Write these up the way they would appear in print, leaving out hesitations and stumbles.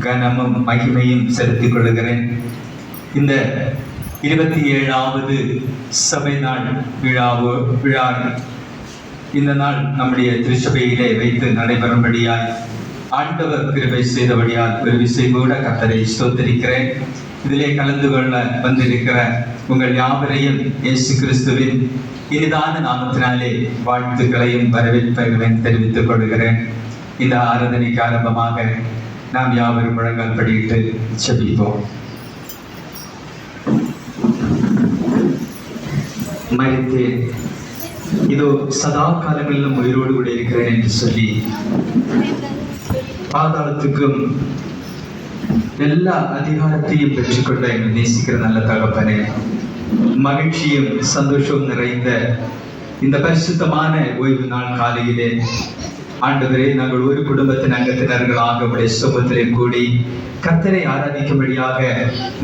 கனமும் மகிமையும் செலுத்திக் கொள்கிறேன். இந்த 27வது சபை நாள் விழா இந்த நாள் நம்முடைய திருச்சபையிலே வைத்து நடைபெறும்படியாய் ஆண்டவர் கிருபை செய்தபடியால் ஒரு விசை கூட கர்த்தரை ஸ்தோத்திரிக்கிறேன். இதிலே கலந்து கொள்ள வந்திருக்கிற உங்கள் யாவரையும் இயேசு கிறிஸ்துவின் இனிதான நாமத்தினாலே வாழ்த்துக்களையும் வரவேற்பைகளையும் தெரிவித்துக் கொள்கிறேன். இந்த ஆராதனைக்கு ஆரம்பமாக நாம் யாவரும் முழங்கால் படியிட்டு செபிப்போம். மரித்தேன், இதோ சதா காலங்களிலும் உயிரோடு கூட இருக்கிறேன் என்று சொல்லி பாதாளத்துக்கும் எல்லா அதிகாரத்தையும் பெற்றுக்கொண்ட எங்கள் நேசிக்கிற நல்ல தகப்பனே, மகிழ்ச்சியும் சந்தோஷமும் நிறைந்த இந்த பரிசுத்தமான ஓய்வு நாள் காலையிலே ஆண்டவரே, நாங்கள் ஒரு குடும்பத்தின் அங்கத்தினர்களாக உடைய சமூகத்திலே கூடி கர்த்தரை ஆராதிக்கும்படியாக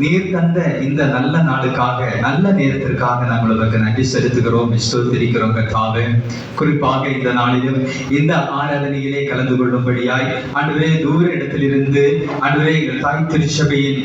நீர் தந்த இந்த நல்ல நாளுக்காக, நல்ல நேரத்திற்காக நாங்கள் உங்களுக்கு நன்றி செலுத்துகிறோம், ஸ்தோத்திரிக்கிறோம். கர்த்தாவே, குறிப்பாக இந்த நாளிலும் இந்த ஆராதனையிலே கலந்து கொள்ளும்படியாய் ஆண்டவரே, தூர இடத்திலிருந்து ஆண்டவரே எங்கள் தாய் திருச்சபையின்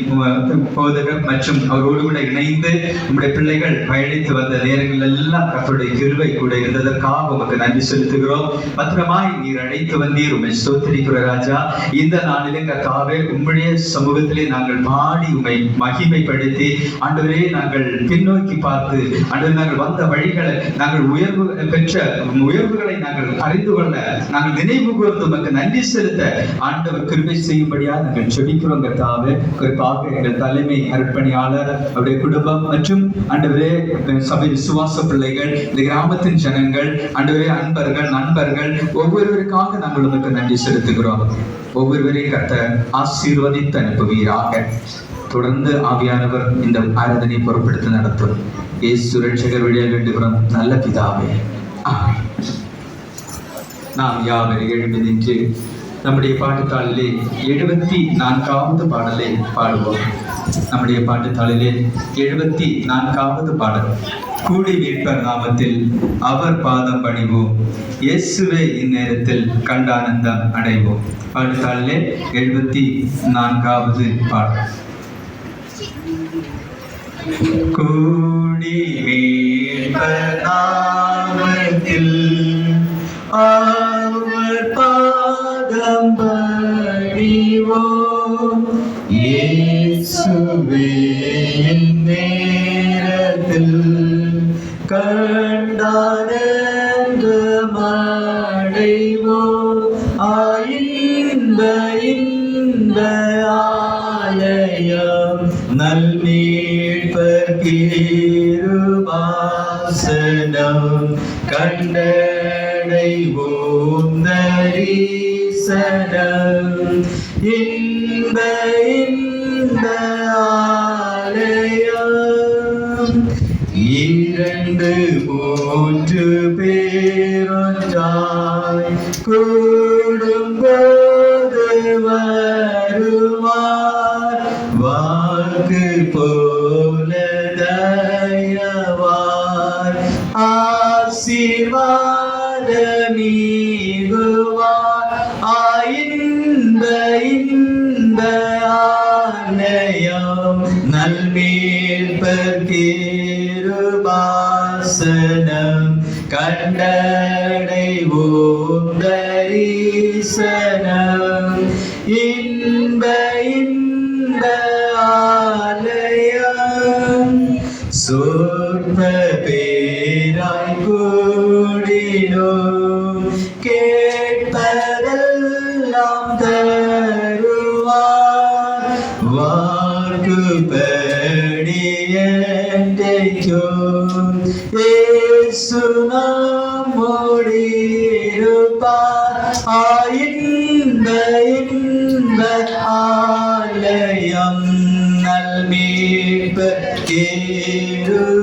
போதகர் மற்றும் அவரோடு கூட இணைந்து உங்களுடைய பிள்ளைகள் பயணித்து வந்த நேரங்கள் எல்லாம் கர்த்தருடைய கிருபை கூட இருந்ததற்காக உங்களுக்கு நன்றி செலுத்துகிறோம். பத்திரமாய் நீர் அழைத்து வந்தீர், உம்மை ஸ்தோத்திரிக்கிற ராஜா. இந்த நாளிலே கர்த்தாவே, உம்முடைய சமூகத்திலே நாங்கள் பாடி உம்மை மகிமைப்படுத்தி ஆண்டவரே, நாங்கள் பின்னோக்கி பார்த்து ஆண்டவரே, நாங்கள் வந்த வழிகளை, நாங்கள் உயர்வுகளை நாங்கள் அறிந்து கொள்ள, நாங்கள் நினைவு கூர்ந்து உமக்கு நன்றி செலுத்த ஆண்டவர் கிருபை செய்யும்படியாக நாங்கள் செபிக்கிறோம். கர்த்தாவே, குறிப்பாக எங்கள் தலைமை அர்ப்பணியாளர், அவருடைய குடும்பம் மற்றும் ஆண்டவரே சபை விசுவாச பிள்ளைகள், இந்த கிராமத்தின் ஜனங்கள், ஆண்டவரே அன்பர்கள், நண்பர்கள் ஒவ்வொருவருக்காக நாங்கள் உமக்கு நன்றி செலுத்துகிறோம். ஒவ்வொருவரையும் கர்த்தர் ஆசீர்வதித்து அனுப்புவீராக. தொடர்ந்து ஆவியானவர் இந்த ஆராதனை பொறுப்படுத்தி நடத்தும் இயேசு ரட்சகர் வழியாக வேண்டுகிறோம் நல்ல பிதாவே, ஆமென். நாம் யாவரும் எழுந்து நின்று நம்முடைய பாட்டுத்தாளிலே 74வது பாடலை பாடுவோம். நம்முடைய பாட்டுத்தாளிலே 74வது பாடல், கூடி மீட்பர் நாமத்தில் அவர் பாதம் பணிவோம், இயேசுவே இந்நேரத்தில் கண்டானந்தம் அடைவோம். பாட்டுத்தாளிலே 74வது பாடல். கூடி மீட்பர் நாமத்தில் அவர் பாதம் பணிவோம், இயேசுவே இந்நேரத்தில் கண்டானந்தம் அடைவோம். இன்ப ஆலயம் நல்மீட்பர் கிருபாசனம் கண்டடைவோம் தரிசனம். இன்ப ஆலயம் 2-3 பேரொன்றாய் கூடும்போது வருவார், வாக்கு போல தயவார், ஆசீர்வாதமீகுவார். இன்ப ஆலயம் நல்மீட்பர் கிருபாசனம் கண்டடைவோம் தரிசனம். இன்ப ஆலயம் சொற்ப பேராய் கூடினோம், கேட்பதெல்லாம் தருவார், வாக்குப்படி என்றைக்கும் இயேசு நம்மோடு இருப்பார். இன்ப ஆலயம் நல்மீட்பர் கிருபாசனம்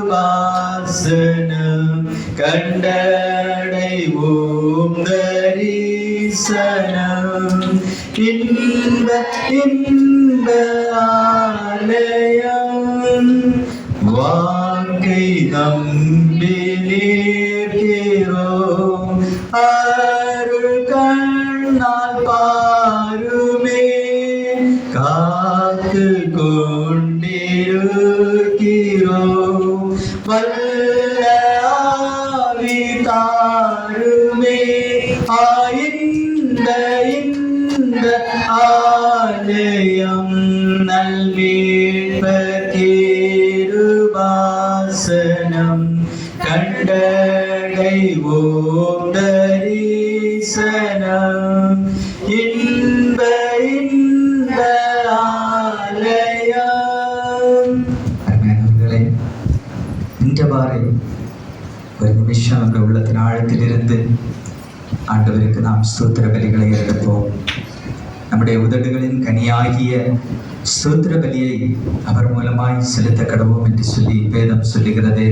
கண்டடைவோம் தரிசனம். இன்ப ஆலயம் வாக்கை நம்பி நிற்கிறோம், அருள் கண்ணால் பாருமே காத்து கொண்டிருக்கிறோம். வல்ல ஆவி தாருமே இந்த ஆலயம் நல்மீட்பர் கிருபாசனம் கண்டடைவோம் தரிசனம். இன்ப ஆலயம். அருமையானவர்களே, இன்றவாறு ஒரு நிமிஷம் நம்முடைய உள்ளத்தின் ஆழத்திலிருந்து ஆண்டவருக்கு நாம் ஸ்தோத்திர பலிகளை எடுப்போம். நம்முடைய உதடுகளின் கனியாகிய ஸ்தோத்திர பலியை அவர் மூலமாய் செலுத்த கடவோம் என்று சொல்லி வேதம் சொல்லுகிறது.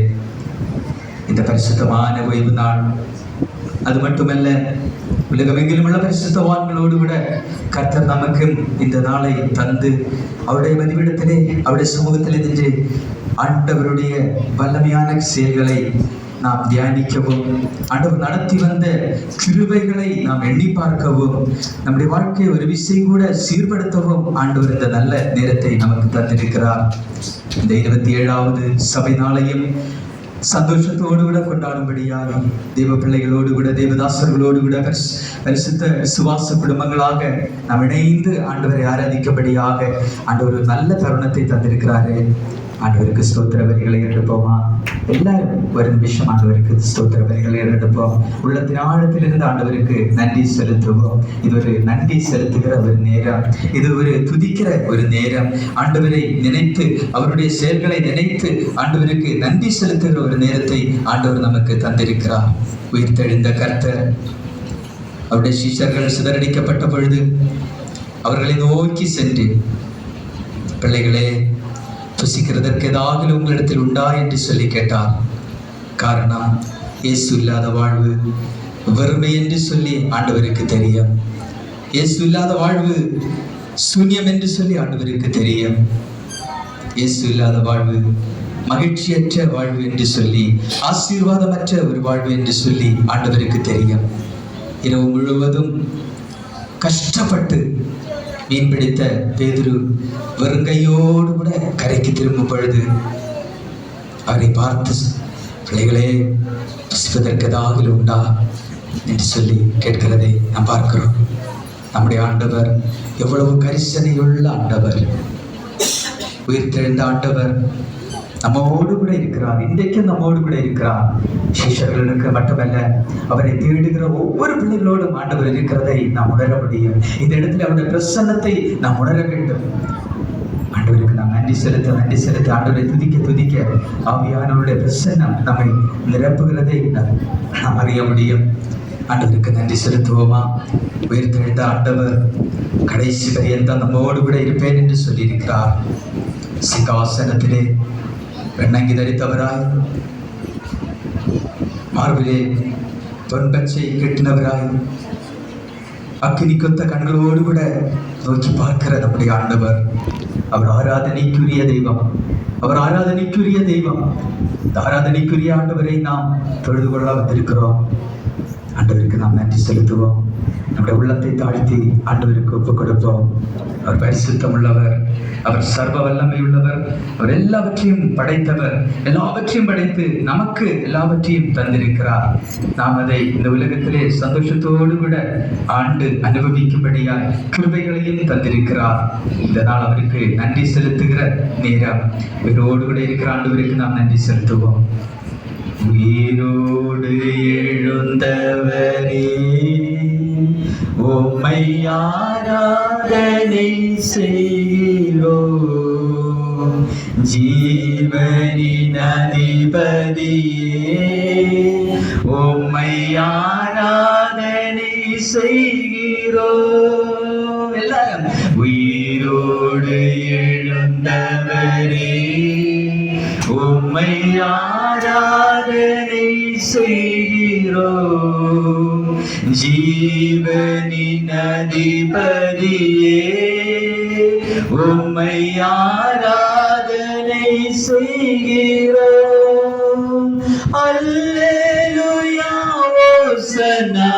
இந்த பரிசுத்தமான ஓய்வு நாள், அது மட்டுமல்ல, உலகமெங்கிலும் உள்ள பரிசுத்தவான்களோடு விட கர்த்தர் நமக்கு இந்த நாளை தந்து அவருடைய மதிவிடத்திலே அவருடைய சமூகத்திலே நின்று ஆண்டவருடைய வல்லமையான செயல்களை நாம் தியானிக்கவும், ஆண்டவர் நடத்தி வந்த கிருபைகளை நாம் எண்ணி பார்க்கவும், நம்முடைய வாழ்க்கையை ஒரு விஷயம் கூட சீர்படுத்தவும் ஆண்டவர் இந்த நல்ல நேரத்தை நமக்கு தந்திருக்கிறார். இந்த 27வது சபை நாளையும் சந்தோஷத்தோடு கூட கொண்டாடும்படியாக தேவ பிள்ளைகளோடு கூட தேவதாசர்களோடு கூட பரிசுத்த விசுவாச குடும்பங்களாக நாம் இணைந்து ஆண்டவரை ஆராதிக்கும்படியாக ஆண்டவர் ஒரு நல்ல தருணத்தை தந்திருக்கிறாரு. ஆண்டவருக்கு ஸ்தோத்திர பலிகளை எடுப்போமா? எல்லாரும் ஒரு நிமிஷம் ஆண்டவருக்கு ஸ்தோத்திர பலிகளை எடுப்போம். உள்ளத்தின் ஆழத்திலிருந்து ஆண்டவருக்கு நன்றி செலுத்துவோம். இது ஒரு நன்றி செலுத்துகிற ஒரு நேரம், இது ஒரு துதிக்கிற ஒரு நேரம். ஆண்டவரை நினைத்து, அவருடைய செயல்களை நினைத்து ஆண்டவருக்கு நன்றி செலுத்துகிற ஒரு நேரத்தை ஆண்டவர் நமக்கு தந்திருக்கிறார். உயிர்த்தெழுந்த கர்த்தர் அவருடைய சீஷர்கள் சிதறடிக்கப்பட்ட பொழுது அவர்களை நோக்கி சென்று, பிள்ளைகளே, புசிக்கிறதற்கு ஏதாவது உங்களிடத்தில் உண்டா என்று சொல்லி கேட்டார். காரணம், இயேசு இல்லாத வாழ்வு வறுமை என்று சொல்லி ஆண்டவருக்கு தெரியும். இயேசு இல்லாத வாழ்வு சூன்யம் என்று சொல்லி ஆண்டவருக்கு தெரியும். இயேசு இல்லாத வாழ்வு மகிழ்ச்சியற்ற வாழ்வு என்று சொல்லி, ஆசீர்வாதமற்ற ஒரு வாழ்வு என்று சொல்லி ஆண்டவருக்கு தெரியும். இரவு முழுவதும் கஷ்டப்பட்டு மீன் பிடித்த பேதுரு வெறுங்கையோடு கூட கரைக்கு திரும்பும் பொழுது அவரை பார்த்து, பிள்ளைகளே, புசிப்பதற்கு ஏதாவது உண்டா என்று சொல்லி கேட்கிறதை நாம் பார்க்கிறோம். நம்முடைய ஆண்டவர் எவ்வளவு கரிசனையுள்ள ஆண்டவர், உயிர்த்தெழுந்த ஆண்டவர் நம்மோடு கூட இருக்கிறார். இன்றைக்கும் நம்மோடு கூட இருக்கிறார். சிஷ்யர்களுக்கு மட்டுமல்ல, அவரை தேடுகிற ஒவ்வொரு பிள்ளைகளோடும் ஆண்டவர் இருக்கிறதை நாம் உணர முடியும். இந்த இடத்துல அவருடைய பிரசன்னத்தை நாம் உணர வேண்டும். ஆண்டவருக்கு நாம் நன்றி செலுத்த ஆண்டவரை துதிக்க ஆவியானவருடைய பிரசன்னம் நம்மை நிரப்புகிறதை நாம் அறிய முடியும். ஆண்டவருக்கு நன்றி செலுத்துவோமா? உயிர்த்தெழுந்த ஆண்டவர் கடைசி பரியந்தம் நம்மோடு கூட இருப்பேன் என்று சொல்லியிருக்கிறார். சிங்காசனத்திலே வெண்ணங்கி தரித்தவராய், மார்பிலே பொன்பச்சை கெட்டினவராய், அக்கினி கொத்த கண்களோடு கூட நோக்கி பார்க்கிற நம்முடைய ஆண்டவர், அவர் ஆராதனைக்குரிய தெய்வம். அவர் ஆராதனைக்குரிய தெய்வம். இந்த ஆராதனைக்குரிய ஆண்டவரை நாம் தொழுது கொள்ள வந்திருக்கிறோம். ஆண்டவருக்கு நாம் நன்றி செலுத்துவோம். நம்முடைய உள்ளத்தை தாழ்த்தி ஆண்டவருக்கு ஒப்புக் கொடுப்போம். அவர் பரிசுத்தம் உள்ளவர், அவர் சர்வ வல்லமை உள்ளவர், அவர் எல்லாவற்றையும் படைத்தவர், எல்லாவற்றையும் படைத்து நமக்கு எல்லாவற்றையும் தந்திருக்கிறார். நாம் அதை இந்த உலகத்திலே சந்தோஷத்தோடு கூட ஆண்டு அனுபவிக்கும்படியாய் கிருபைகளையும் தந்திருக்கிறார். இதனால் அவருக்கு நன்றி செலுத்துகிற நேரம். இவரோடு கூட இருக்கிற ஆண்டவருக்கு நாம் நன்றி செலுத்துவோம். உயிரோடு எழுந்தவரே, உம்மை ஆராதனை செய்கிறோம். ஜீவனின் அதிபதியே, உம்மை ஆராதனை செய்கிறோம். எல்லாரும் உயிரோடு எழுந்தவரே, உம்மை ஆராதனை செய்கிறோம். ஜீவனின் அதிபதியே, உம்மை ஆராதனை செய்கிறோம். அல்லேலூயா ஓசன்னா,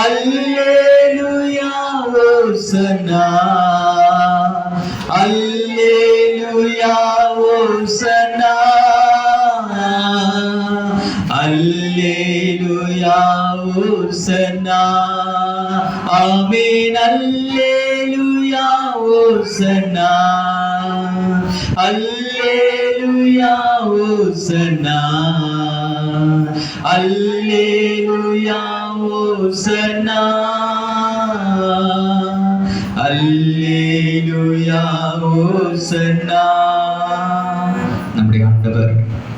அல்லேலூயா ஓசன்னா. ஓசனா அல்லேலூயா ஓசனா அல்லேலூயா ஓசனா ஆமென் அல்லேலூயா ஓசனா அல்லேலூயா ஓசனா அல்லேலூயா ஓசனா அல்லேலூயா ஓசனா. நம்முடைய ஆண்டவர்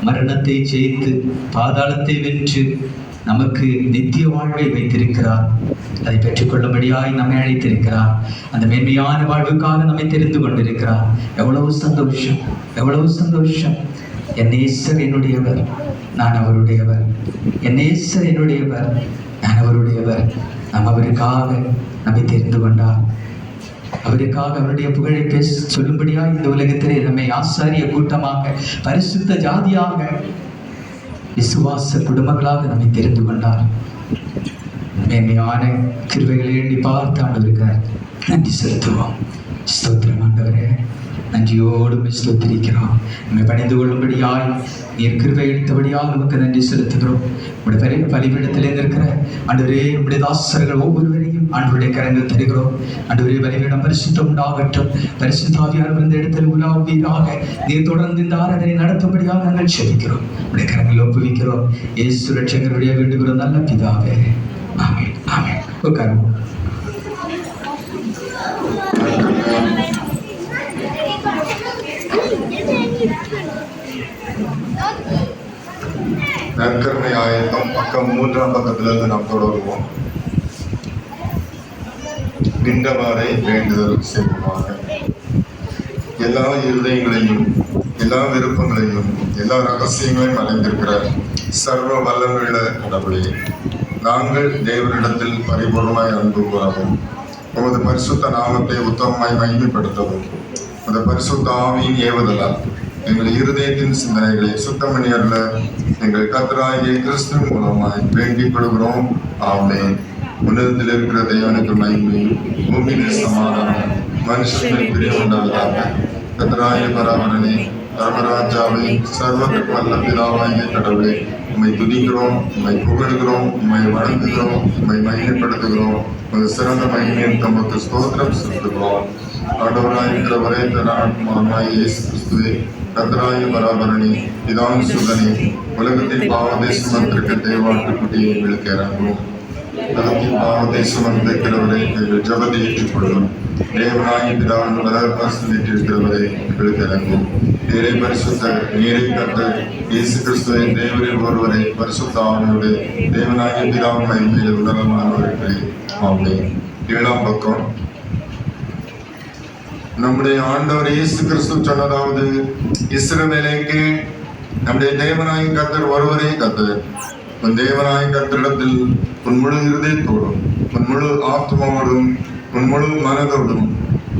மரணத்தை ஜெயித்து பாதாளத்தை வென்று நமக்கு நித்திய வாழ்வை வைத்திருக்கிறார். அதை பெற்றுக்கொள்ளும்படியாய் நம்மை அழைத்திருக்கிறார். அந்த மேன்மையான வாழ்வுக்காக நம்மை தெரிந்து கொண்டிருக்கிறார். எவ்வளவு சந்தோஷம், எவ்வளவு சந்தோஷம். என் நேசர் என்னுடையவர், நான் அவருடையவர். என் நேசர் என்னுடையவர், நான் அவருடையவர். நாம் அவருக்காக நம்மை தெரிந்து கொண்டார். அவருக்காக அவருடைய புகழை பேச சொல்லும்படியாக இந்த உலகத்திலே நம்மை ஆசாரிய கூட்டமாக, பரிசுத்த ஜாதியாக, விசுவாச குடும்பங்களாக நம்மை தெரிந்து கொண்டார். மேன்மையான கிருபைகளை எண்ணி பார்த்து ஆண்டவருக்கார் நன்றி செலுத்துவோம். ஸ்தோத்திரம் ஆண்டவரே, நன்றியோடு ஸ்தோத்திரிக்கிறோம். நம்மை பணிந்து கொள்ளும்படியாய் நீர் கிருபை எடுத்தபடியால் நமக்கு நன்றி செலுத்துகிறோம். உடைய பெரிய பலிபீடத்திலே இருக்கிற ஆண்டவரே, உடைய தாசர்கள் ஒவ்வொருவரையும் ஆண்டவருடைய கரங்கள் தருகிறோம். ஆண்டவரே, பலிபீடம் பரிசுத்தம் உண்டாகட்டும். பரிசுத்த ஆவியானவர் இந்த இடத்தில் உலாவுவீராக. நீர் தொடர்ந்து இந்த ஆராதனை நடத்தும்படியாக நாங்கள் செபிக்கிறோம். உடைய கரங்கள் ஒப்புவிக்கிறோம். இயேசு ரட்சகருடைய வேண்டுகிறோம் நல்ல பிதாவே, ஆமென், ஆமென். உட்காருவோம். நற்கருணை ஆயத்தம் பக்கம் 3ஆம் பக்கத்திலிருந்து நாம் தொடருவோம். நின்றவாறே வேண்டுதல் செய்வோமாக. எல்லா இருதயங்களையும், எல்லா விருப்பங்களையும், எல்லா ரகசியங்களையும் அறிந்திருக்கிற சர்வ வல்லமையுள்ள கடவுளே, நாங்கள் தேவனிடத்தில் பரிபூர்ணமாய் அன்பு கூறவும், உமது பரிசுத்த நாமத்தை உத்தமமாய் மகிமைப்படுத்தவும், உமது பரிசுத்த ஆவியின் ஏவுதலால் எங்கள் இருதயத்தின் சிந்தனைகளை சுத்தம் பண்ணியல்ல எங்கள் கர்த்தராகிய கிறிஸ்து மூலமாய் வேண்டிக் கொள்கிறோம். ஆமென். உன்னதத்தில் இருக்கிற தேவனுக்கு மகிமை, பூமியிலே சமாதானம், மனுஷனை பிரிய உண்டாவதாக. கர்த்தராகிய பராபரனே, பரமராஜாவை, சர்வத்திற்கு வல்ல பிதாவாகிய கடவுளே, உம்மை துதிக்கிறோம், உம்மை புகழ்கிறோம், உம்மை வணங்குகிறோம், உம்மை மகிமைப்படுத்துகிறோம். ஒரு சிறந்த மகிமையின் தமக்கு ஸ்தோத்திரம் செலுத்துகிறோம். ஆண்டவராயிருக்கிற ஒரே தராத்மாவாகிய இயேசு கிறிஸ்துவே, கர்த்தராகிய பராபரனே, பிதாவின் சுதனே, உலகத்தின் பாவத்தை சுமந்திருக்க தேவாட்டுக்குட்டியை எங்களுக்கு இறங்கும். உலகத்தின் பாவத்தை சுமந்திருக்கிறவரை எங்கள் ஜபத்தை ஏற்றுக்கொள்ளும். தேவனாகிய பிதாவின் வளர்ப்பாசிருக்கிறவரை எங்களுக்கு இறங்கும். நீரை பரிசுத்த, நீரை கர்த்தர் இயேசு கிறிஸ்துவின் தேவரில் ஒருவரை பரிசுத்த ஆவியோடு தேவனாகிய பிதாவின் மகிமையில் உலகமானவர்களே. ஆமென். 7ஆம் பக்கம். நம்முடைய ஆண்டவர் இயேசு கிறிஸ்து சொன்னதாவது, இஸ்ரவேலுக்கு நம்முடைய தேவனாகிய கர்த்தர் ஒருவரே கர்த்தர். உன் தேவனாகிய கர்த்தரிடத்தில் உன் முழு இருதயத்தோடும், உன் முழு ஆத்மாவோடும், உன் முழு மனதோடும்,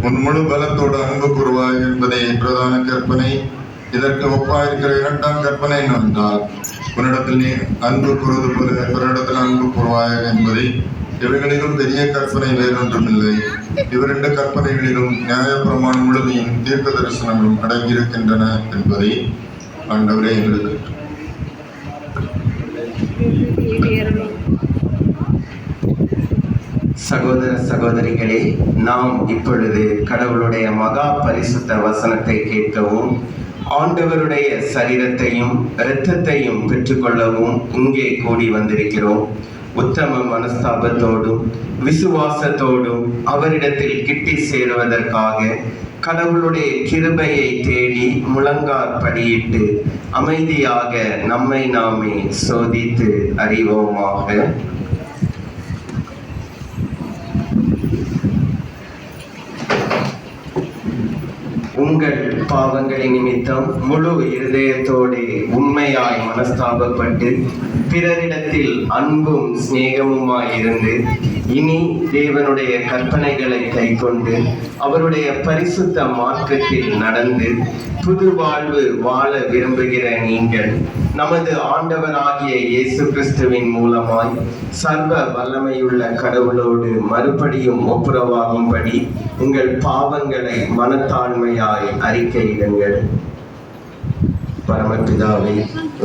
உன் முழு பலத்தோடு அன்பு கூறுவாய் என்பதே பிரதான கற்பனை. இதற்கு ஒப்பாயிருக்கிற 2ஆம் கற்பனை என்னவென்றால், உன்னிடத்தில் நீ அன்பு கூறுவது போல பிறரிடத்தில் அன்பு கூறுவாய் என்பதை. இவைகளிலும் பெரிய கற்பனை வேறொன்றுமில்லை. இவரெண்டு கற்பனைகளிலும் நியாயப்பிரமாணம் முழுமையும் தீர்க்க தரிசனங்களும் அடங்கியிருக்கின்றன என்பதை ஆண்டவரே எங்களுக்கு. சகோதர சகோதரிகளே, நாம் இப்பொழுது கடவுளுடைய மகா பரிசுத்த வசனத்தை கேட்கவும், ஆண்டவருடைய சரீரத்தையும் இரத்தத்தையும் பெற்றுக்கொள்ளவும் இங்கே கூடி வந்திருக்கிறோம். உத்தம மனஸ்தாபத்தோடும் விசுவாசத்தோடும் அவரிடத்தில் கிட்டி சேருவதற்காக கடவுளுடைய கிருபையை தேடி முழங்கால் படியிட்டு அமைதியாக நம்மை நாமே சோதித்து அறிவோமாக. உங்கள் பாவங்களின் நிமித்தம் முழு இருதயத்தோடு உண்மையாய் மனஸ்தாபப்பட்டு பிறரிடத்தில் அன்பும் சிநேகமுமாயிருந்து இனி தேவனுடைய கற்பனைகளை கைக்கொண்டு அவருடைய பரிசுத்த மார்க்கத்தில் நடந்து புது வாழ்வு வாழ விரும்புகிற நீங்கள் நமது ஆண்டவராகிய இயேசு கிறிஸ்துவின் மூலமாய் சர்வ வல்லமையுள்ள கடவுளோடு மறுபடியும் ஒப்புரவாகும்படி உங்கள் பாவங்களை மனத்தாழ்மையாய் அறிக்கையிடுங்கள். பரமபிதாவே,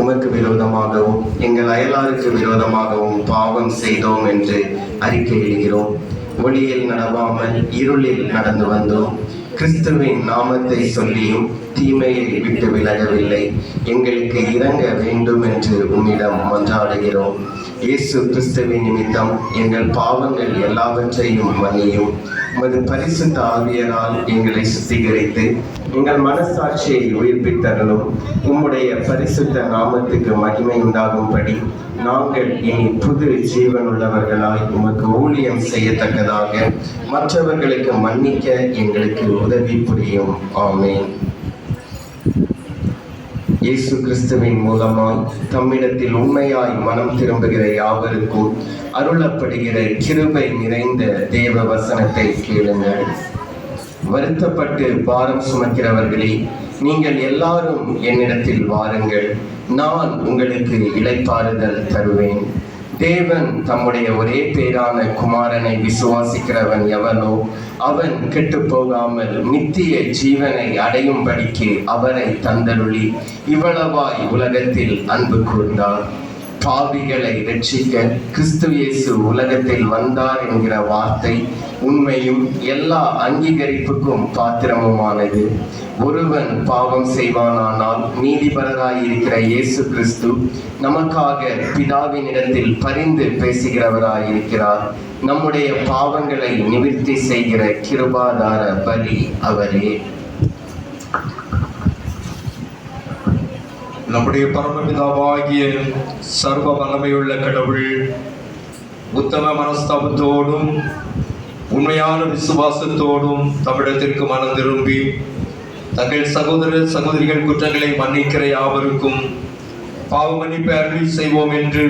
உமக்கு விரோதமாகவும் எங்கள் அயலாருக்கு விரோதமாகவும் பாவம் செய்தோம் என்று அறிக்கையிடுகிறோம். ஒளியில் நடவாமல் இருளில் நடந்து வந்தோம். கிறிஸ்துவின் நாமத்தை சொல்லியும் தீமையை விட்டு விலகவில்லை. எங்களுக்கு இறங்க வேண்டும் என்று உம்மிடம் மன்றாடுகிறோம். இயேசு கிறிஸ்துவின் நிமித்தம் எங்கள் பாவங்கள் எல்லாவற்றையும் மன்னியும். உமது பரிசுத்த ஆவியரால் எங்களை சுத்திகரித்து எங்கள் மனசாட்சியை உயிர்ப்பித்தரலும். உம்முடைய பரிசுத்த நாமத்துக்கு மகிமை உண்டாகும்படி நாங்கள் இனி புது ஜீவனுள்ளவர்களாய் உமக்கு ஊழியம் செய்யத்தக்கதாக மற்றவர்களுக்கு மன்னிக்க எங்களுக்கு உதவி புரியும். ஆமென். இயேசு கிறிஸ்துவின் மூலமாய் தம்மிடத்தில் உண்மையாய் மனம் திரும்புகிற யாவருக்கும் அருளப்படுகிற கிருபை நிறைந்த தேவ வசனத்தை கேளுங்கள். வருத்தப்பட்டு பாரம் சுமக்கிறவர்களே, நீங்கள் எல்லாரும் என்னிடத்தில் வாருங்கள், நான் உங்களுக்கு இளைப்பாறுதல் தருவேன். தேவன் தம்முடைய ஒரே பேரான குமாரனை விசுவாசிக்கிறவன் எவனோ அவன் கெட்டு போகாமல் நித்திய ஜீவனை அடையும்படிக்கு அவரை தந்தருளி இவ்வளவாய் உலகத்தில் அன்பு கூர்ந்தார். பாவிகளை ரட்சிக்க கிறிஸ்து இயேசு உலகத்தில் வந்தார் என்கிற வார்த்தை உண்மையும் எல்லா அங்கீகரிப்புக்கும் பாத்திரமுமானது. ஒருவன் பாவம் செய்வானானால் நீதிபரராயிருக்கிற இயேசு கிறிஸ்து நமக்காக பிதாவினிடத்தில் பரிந்து பேசுகிறவராயிருக்கிறார். நம்முடைய பாவங்களை நிவர்த்தி செய்கிற கிருபாதார பலி அவரே. நம்முடைய பரமபிதாவாகிய சர்வ வல்லமையுள்ள கடவுள் உத்தம மனஸ்தாபத்தோடும் உண்மையான விசுவாசத்தோடும் தமிழத்திற்கு மனம் திரும்பி தங்கள் சகோதர சகோதரிகள் குற்றங்களை மன்னிக்கிற யாவருக்கும் பாவ மன்னிப்பை அருளி செய்வோம் என்று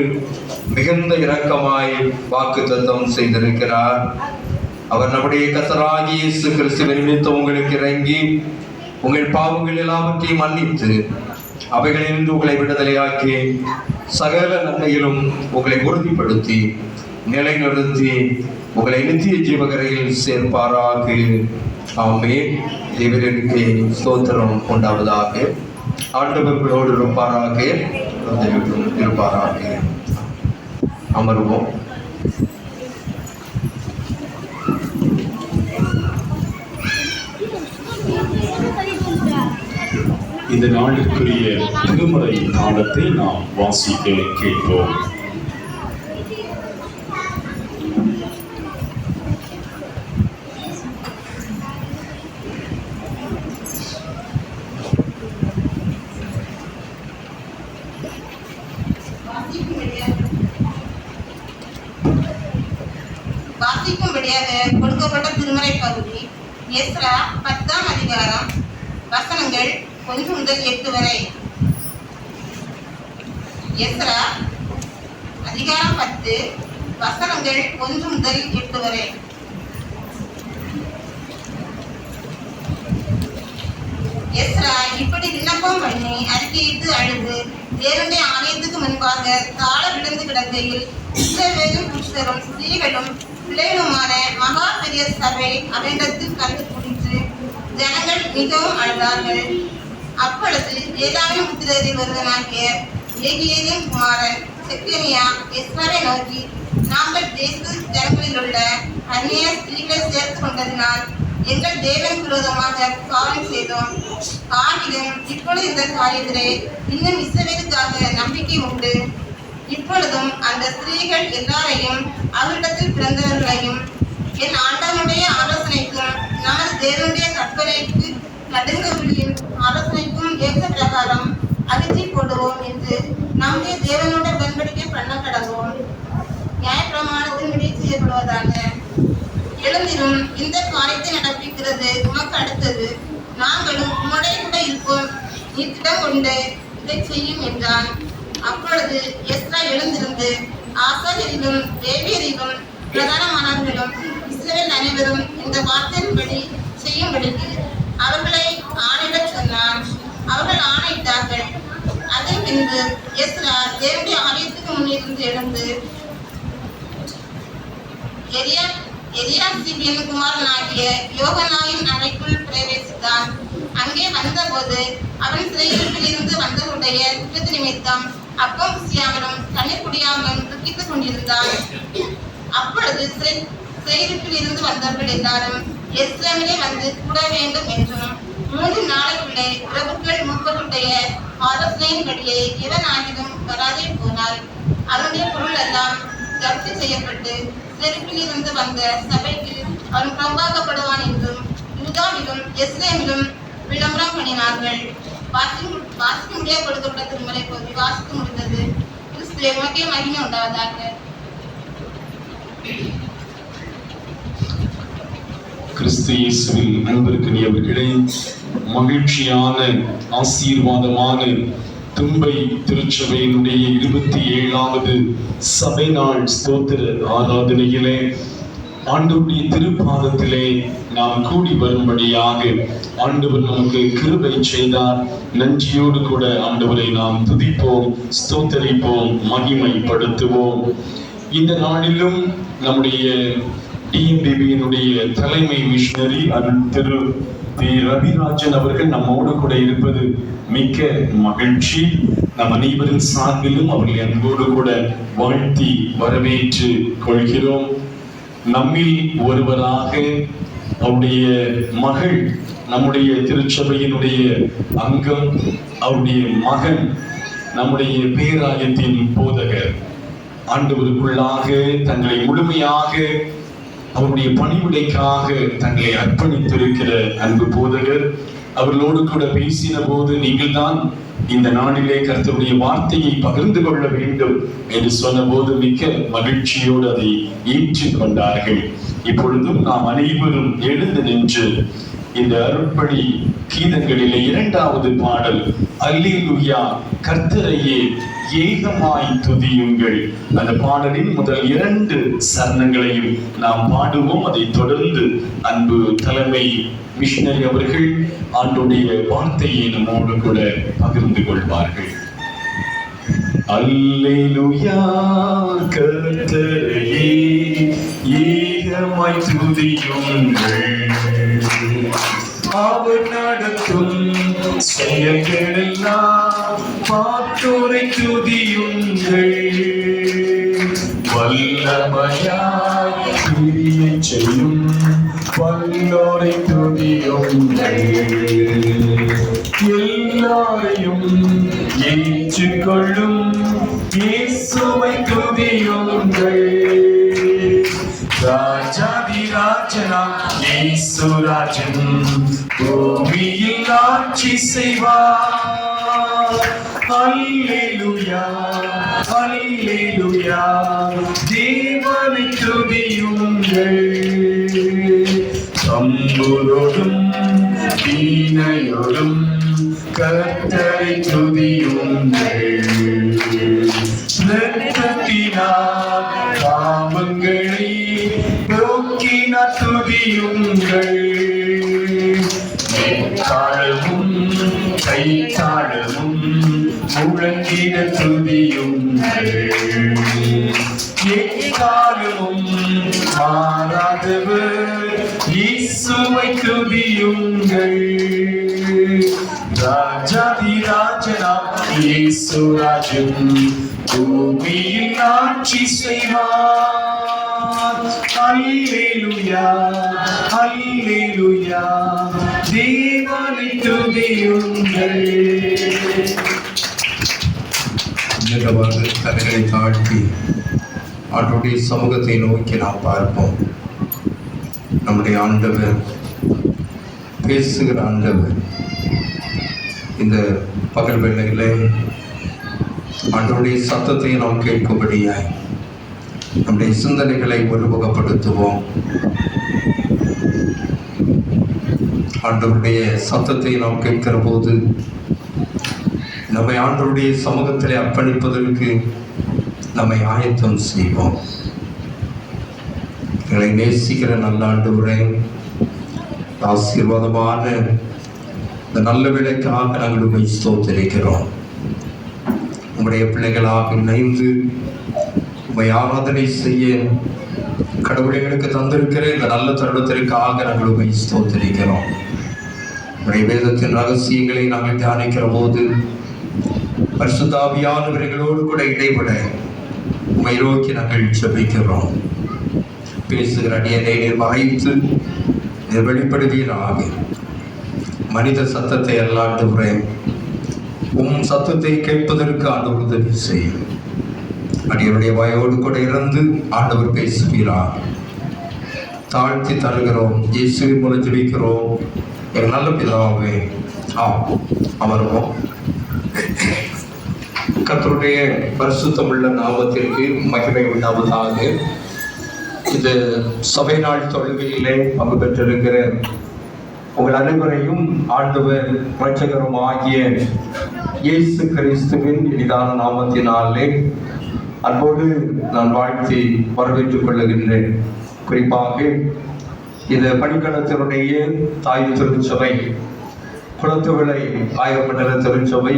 மிகுந்த இரக்கமாய் வாக்குத்தத்தம் செய்திருக்கிறார். அவர் நம்முடைய கர்த்தராகிய இயேசு கிறிஸ்துவின் நிமித்தம் உங்களுக்கு இறங்கி உங்கள் பாவங்கள் எல்லாவற்றையும் மன்னித்து அவைகளிலிருந்து உங்களை விடுதலையாக்கி சகல நன்மையிலும் உங்களை உறுதிப்படுத்தி நிலைநிறுத்தி உங்களை நித்திய ஜீவகரையில் சேர்ப்பாராக. ஆமென். தேவனுக்கு ஸ்தோத்திரம் உண்டாவதாக. ஆண்டவர்களோடு இருப்பாராக, இருப்பாராக. அமர்வோம். இந்த நாளிற்குரிய திருமறை பாடத்தை நாம் வாசிக்க கேட்போம். வாசிக்கும்படியாக கொடுக்கப்பட்ட திருமறை பகுதி எஸ்ரா 10ஆம் அதிகாரம் வசனங்கள் 1 முதல் 8 வரை. எஸ்ரா அதிகாரம் 10 வசனங்கள் 1 முதல் 8 வரை. எஸ்ரா இப்படி விண்ணப்பம் பண்ணி அறிக்கையிட்டு அழுது தேவனுடைய ஆலயத்துக்கு முன்பாக தாழ விழுந்து கிடக்கையில் இஸ்ரவேலும் புருஷரும் ஸ்திரீகளும் பிள்ளைகளுமான மகா பெரிய சபை அவனிடத்தில் கண்டு கூடிற்று. ஜனங்கள் மிகவும் அழுதார்கள். அப்பொழுது ஏதாவின் புத்திரரில் ஒருவனாகிய ஏகியேலின் குமாரன் செக்கனியா எஸ்ராவை நோக்கி, நாங்கள் தேச ஜனங்களில் உள்ள அந்நிய ஸ்திரீகளை சேர்த்து கொண்டதினால் எங்கள் தேவன் விரோதமாக பாவம் செய்தோம். ஆகிலும் இப்பொழுது இந்த காரியத்திலே இன்னும் இஸ்ரவேலுக்காக நம்பிக்கை உண்டு. இப்பொழுதும் அந்த ஸ்திரீகள் எல்லாரையும் அவரிடத்தில் பிறந்தவர்களையும் என் ஆண்டவனுடைய ஆலோசனைக்கும் நமது தேவனுடைய கற்பனைக்கு நடுங்கவில்லின் ஆலோசனைக்கும் ஏற்ற பிரகாரம் அகற்றி போடுவோம் என்று நம்முடைய தேவனோட உடன்படிக்கை பண்ண கடவோம். நியாயப்பிரமாணத்தின்படி செய்யப்படுவதாக. எழுந்திரும், இந்த காரியத்தை நடப்பிக்கிறது உமக்கு அடுத்தது. நாங்களும் உம்முடைய கூட இருப்போம். நீ திடம் கொண்டு இதை செய்யும் என்றான். அப்பொழுது எஸ்ரா எழுந்திருந்து ஆசாரியரிலும் லேவியரிலும் பிரதானமானவர்களும் இஸ்ரவேல் அனைவரும் இந்த வார்த்தையின்படி செய்யும்படிக்கு அவர்களை ஆணையிடச் சொன்னார். அவர்கள் ஆணையிட்டார்கள். அதன் பின்பு எஸ்ரா தேவனுடைய ஆலயத்துக்கு முன்னிருந்து எழுந்து எலியாசிபின் குமாரனாகிய யோகனாயின் அறைக்குள் பிரவேசித்தான். அங்கே வந்தபோது அவன் சிறையிருப்பில் இருந்து வந்தவருடைய குற்றத்து நிமித்தம் அப்பம் புசியாமலும் தண்ணீர் குடியாமலும் துக்கித்துக் கொண்டிருந்தான். அப்பொழுது சிறையிருப்பில் இருந்து வந்தவர்கள் எல்லாரும் எருசலேமிலே வந்து கூட வேண்டும் என்றும் 3 நாளைக்குள்ளே பிரபுக்கள் மூப்பருடைய ஆலோசனையின்படியே இவன் ஆகிலும் வராதே போனார். அவனுடைய பொருள் எல்லாம் ஜப்தி செய்யப்பட்டு சிறைப்பில் இருந்து வந்த சபைக்கு அவன் பிரம்பாக்கப்படுவான் என்றும் யூதாவிலும் எருசலேமிலும் விளம்பரம் பண்ணினார்கள். வாசிக்க முடியாது கொடுக்கப்பட்ட திருமலை போது வாசிக்க முடிந்தது. கிறிஸ்துவே உமக்கே மகிமை உண்டாவதாக. கிறிஸ்து இயேசுவில் அன்பிற்குரியவர்களே, மகிழ்ச்சியான ஆசீர்வாதமான தும்பை திருச்சபையினுடைய 27வது சபை நாள் ஸ்தோத்திர ஆராதனையிலே ஆண்டவருடைய திருப்பாதத்திலே நாம் கூடி வரும்படியாக ஆண்டவர் நமக்கு கிருபை செய்தார். நன்றியோடு கூட ஆண்டவரை நாம் துதிப்போம், ஸ்தோத்தரிப்போம், மகிமைப்படுத்துவோம். இந்த நாளிலும் நம்முடைய டிஎம்பிபியினுடைய தலைமை மிஷனரி அருள் திரு ரவிராஜன் அவர்கள் நம்மோடு கூட இருப்பது மிக்க மகிழ்ச்சி. நம் அனைவரின் சார்பிலும் அவர்களை அன்போடு கூட வாழ்த்தி வரவேற்று கொள்கிறோம். நம்மில் ஒருவராக அவருடைய மகள் நம்முடைய திருச்சபையினுடைய அங்கம், அவருடைய மகன் நம்முடைய பேராயத்தின் போதகர், ஆண்டவருக்குள்ளாக தங்களை முழுமையாக அவருடைய பணிவிடைக்காக தங்களை அர்ப்பணித்திருக்கிற அன்பு போதகர் அவர்களோடு கூட பேசின போது, நீங்கள் தான் இந்த நாளிலே கர்த்தருடைய வார்த்தையை பகிர்ந்து கொள்ள வேண்டும் என்று சொன்ன போது மிக்க மகிழ்ச்சியோடு அதை ஏற்றுக்கொண்டார்கள். இப்பொழுதும் நாம் அனைவரும் எழுந்து நின்று இந்த அருட்பணி கீதங்களிலே 2வது பாடல் அல்லேலூயா கர்த்தரையே ஏகமாய் துதியுங்கள், அந்த பாடலின் முதல் 2 சரணங்களையும் நாம் பாடுவோம். அதை தொடர்ந்து அன்பு தலைமை மிஷனரி அவர்கள் ஆண்டுடைய வார்த்தையை நம்மோடு கூட பகிர்ந்து கொள்வார்கள். அல்லேலூயா கர்த்தரையே ஏகமாய் துதியுங்கள், அவர் நடத்தும் செயல்களெல்லாம் பார்த்தோரை துதியுங்கள், வல்லமையாய் கிரியை செய்யும் வல்லோரை துதியுங்கள், எல்லாரையும் ஏற்றுக்கொள்ளும் இயேசுவை துதியுங்கள், ராஜாதி ராஜனாம் இயேசு ராஜன் பூமியில் ஆட்சி செய்வார். அல்லேலூயா அல்லேலூயா தேவனை துதியுங்கள், தம்புரோடும் வீணையோடும் கர்த்தரை துதியுங்கள், இரத்தத்தினால் பாவங்களை போக்கினார் துதியுங்கள், தாழவும் கைத்தாழவும் முழங்கிட துதியுங்கள், எக்காலமும் மாறாதவர் இயேசுவை துதியுங்கள், ராஜாதி ராஜனாம் இயேசு ராஜன் பூமியில் ஆட்சி செய்வார். அல்லேலூயா அல்லேலூயா தேவனை துதியுங்கள். நிலவாறு தலைகளை தாழ்த்தி ஆண்டவருடைய சமூகத்தை நோக்கி நாம் பார்ப்போம். நம்முடைய ஆண்டவர், பேசுகிற ஆண்டவர், இந்த பகல் வேளையிலே ஆண்டவருடைய சத்தத்தை நாம் கேட்கும்படியாய் நம்முடைய சிந்தனைகளை ஒருமுகப்படுத்துவோம். ஆண்டவருடைய சத்தத்தை நாம் கேட்கிற போது நம்மை ஆண்டவருடைய சமூகத்திலே அர்ப்பணிப்பதற்கு நம்மை ஆயத்தம் செய்வோம். எங்களை நேசிக்கிற நல்ல ஆண்டவரே, ஆசீர்வாதமான இந்த நல்ல விலைக்காக நாங்கள் உண்மை ஸ்தோத்திரிக்கிறோம். உங்களுடைய பிள்ளைகளாக இணைந்து உண்மை ஆராதனை செய்ய கடவுள் எங்களுக்கு தந்திருக்கிற இந்த நல்ல தருணத்திற்காக நாங்கள் உண்மை ஸ்தோத்திரிக்கிறோம். உங்களுடைய வேதத்தின் ரகசியங்களை நாங்கள் தியானிக்கிற போது பரிசுத்த ஆவியானவர்களோடு கூட இடைபட உம்மை நோக்கி நாங்கள் ஜெபிக்கிறோம். பேசுகிற அடியனை நீர் மறைத்து நீர் வெளிப்படுவீராக. மனித சத்தத்தை அல்லாண்டுகிறேன், உம் சத்தத்தை கேட்பதற்கு ஆண்டவர் உதவி செய்யும். அடியனுடைய வாயோடு கூட இருந்து ஆண்டவர் பேசுகிறார். தாழ்த்தி தருகிறோம், இயேசுவின் மூலம் ஜெபிக்கிறோம் எங்கள் நல்ல பிதாவே. அமர்வோம். கர்த்தருடைய பரிசுத்தமுள்ள நாமத்திற்கு மகிமை உண்டாவதாக. இது சபை நாள் தொழுகையிலே பங்கு பெற்றிருக்கிற உங்கள் அனைவரையும் ஆண்டவர் இரட்சகரும் ஆகிய இயேசு கிறிஸ்துவின் இனிதான நாமத்தினாலே அன்போடு நான் வாழ்த்தி வரவேற்றுக் கொள்ளுகின்றேன். குறிப்பாக இந்த பணிக்களத்தினுடைய தாய் திருச்சபை, குளத்துவிளை ஆயிரமண்டல திருச்சபை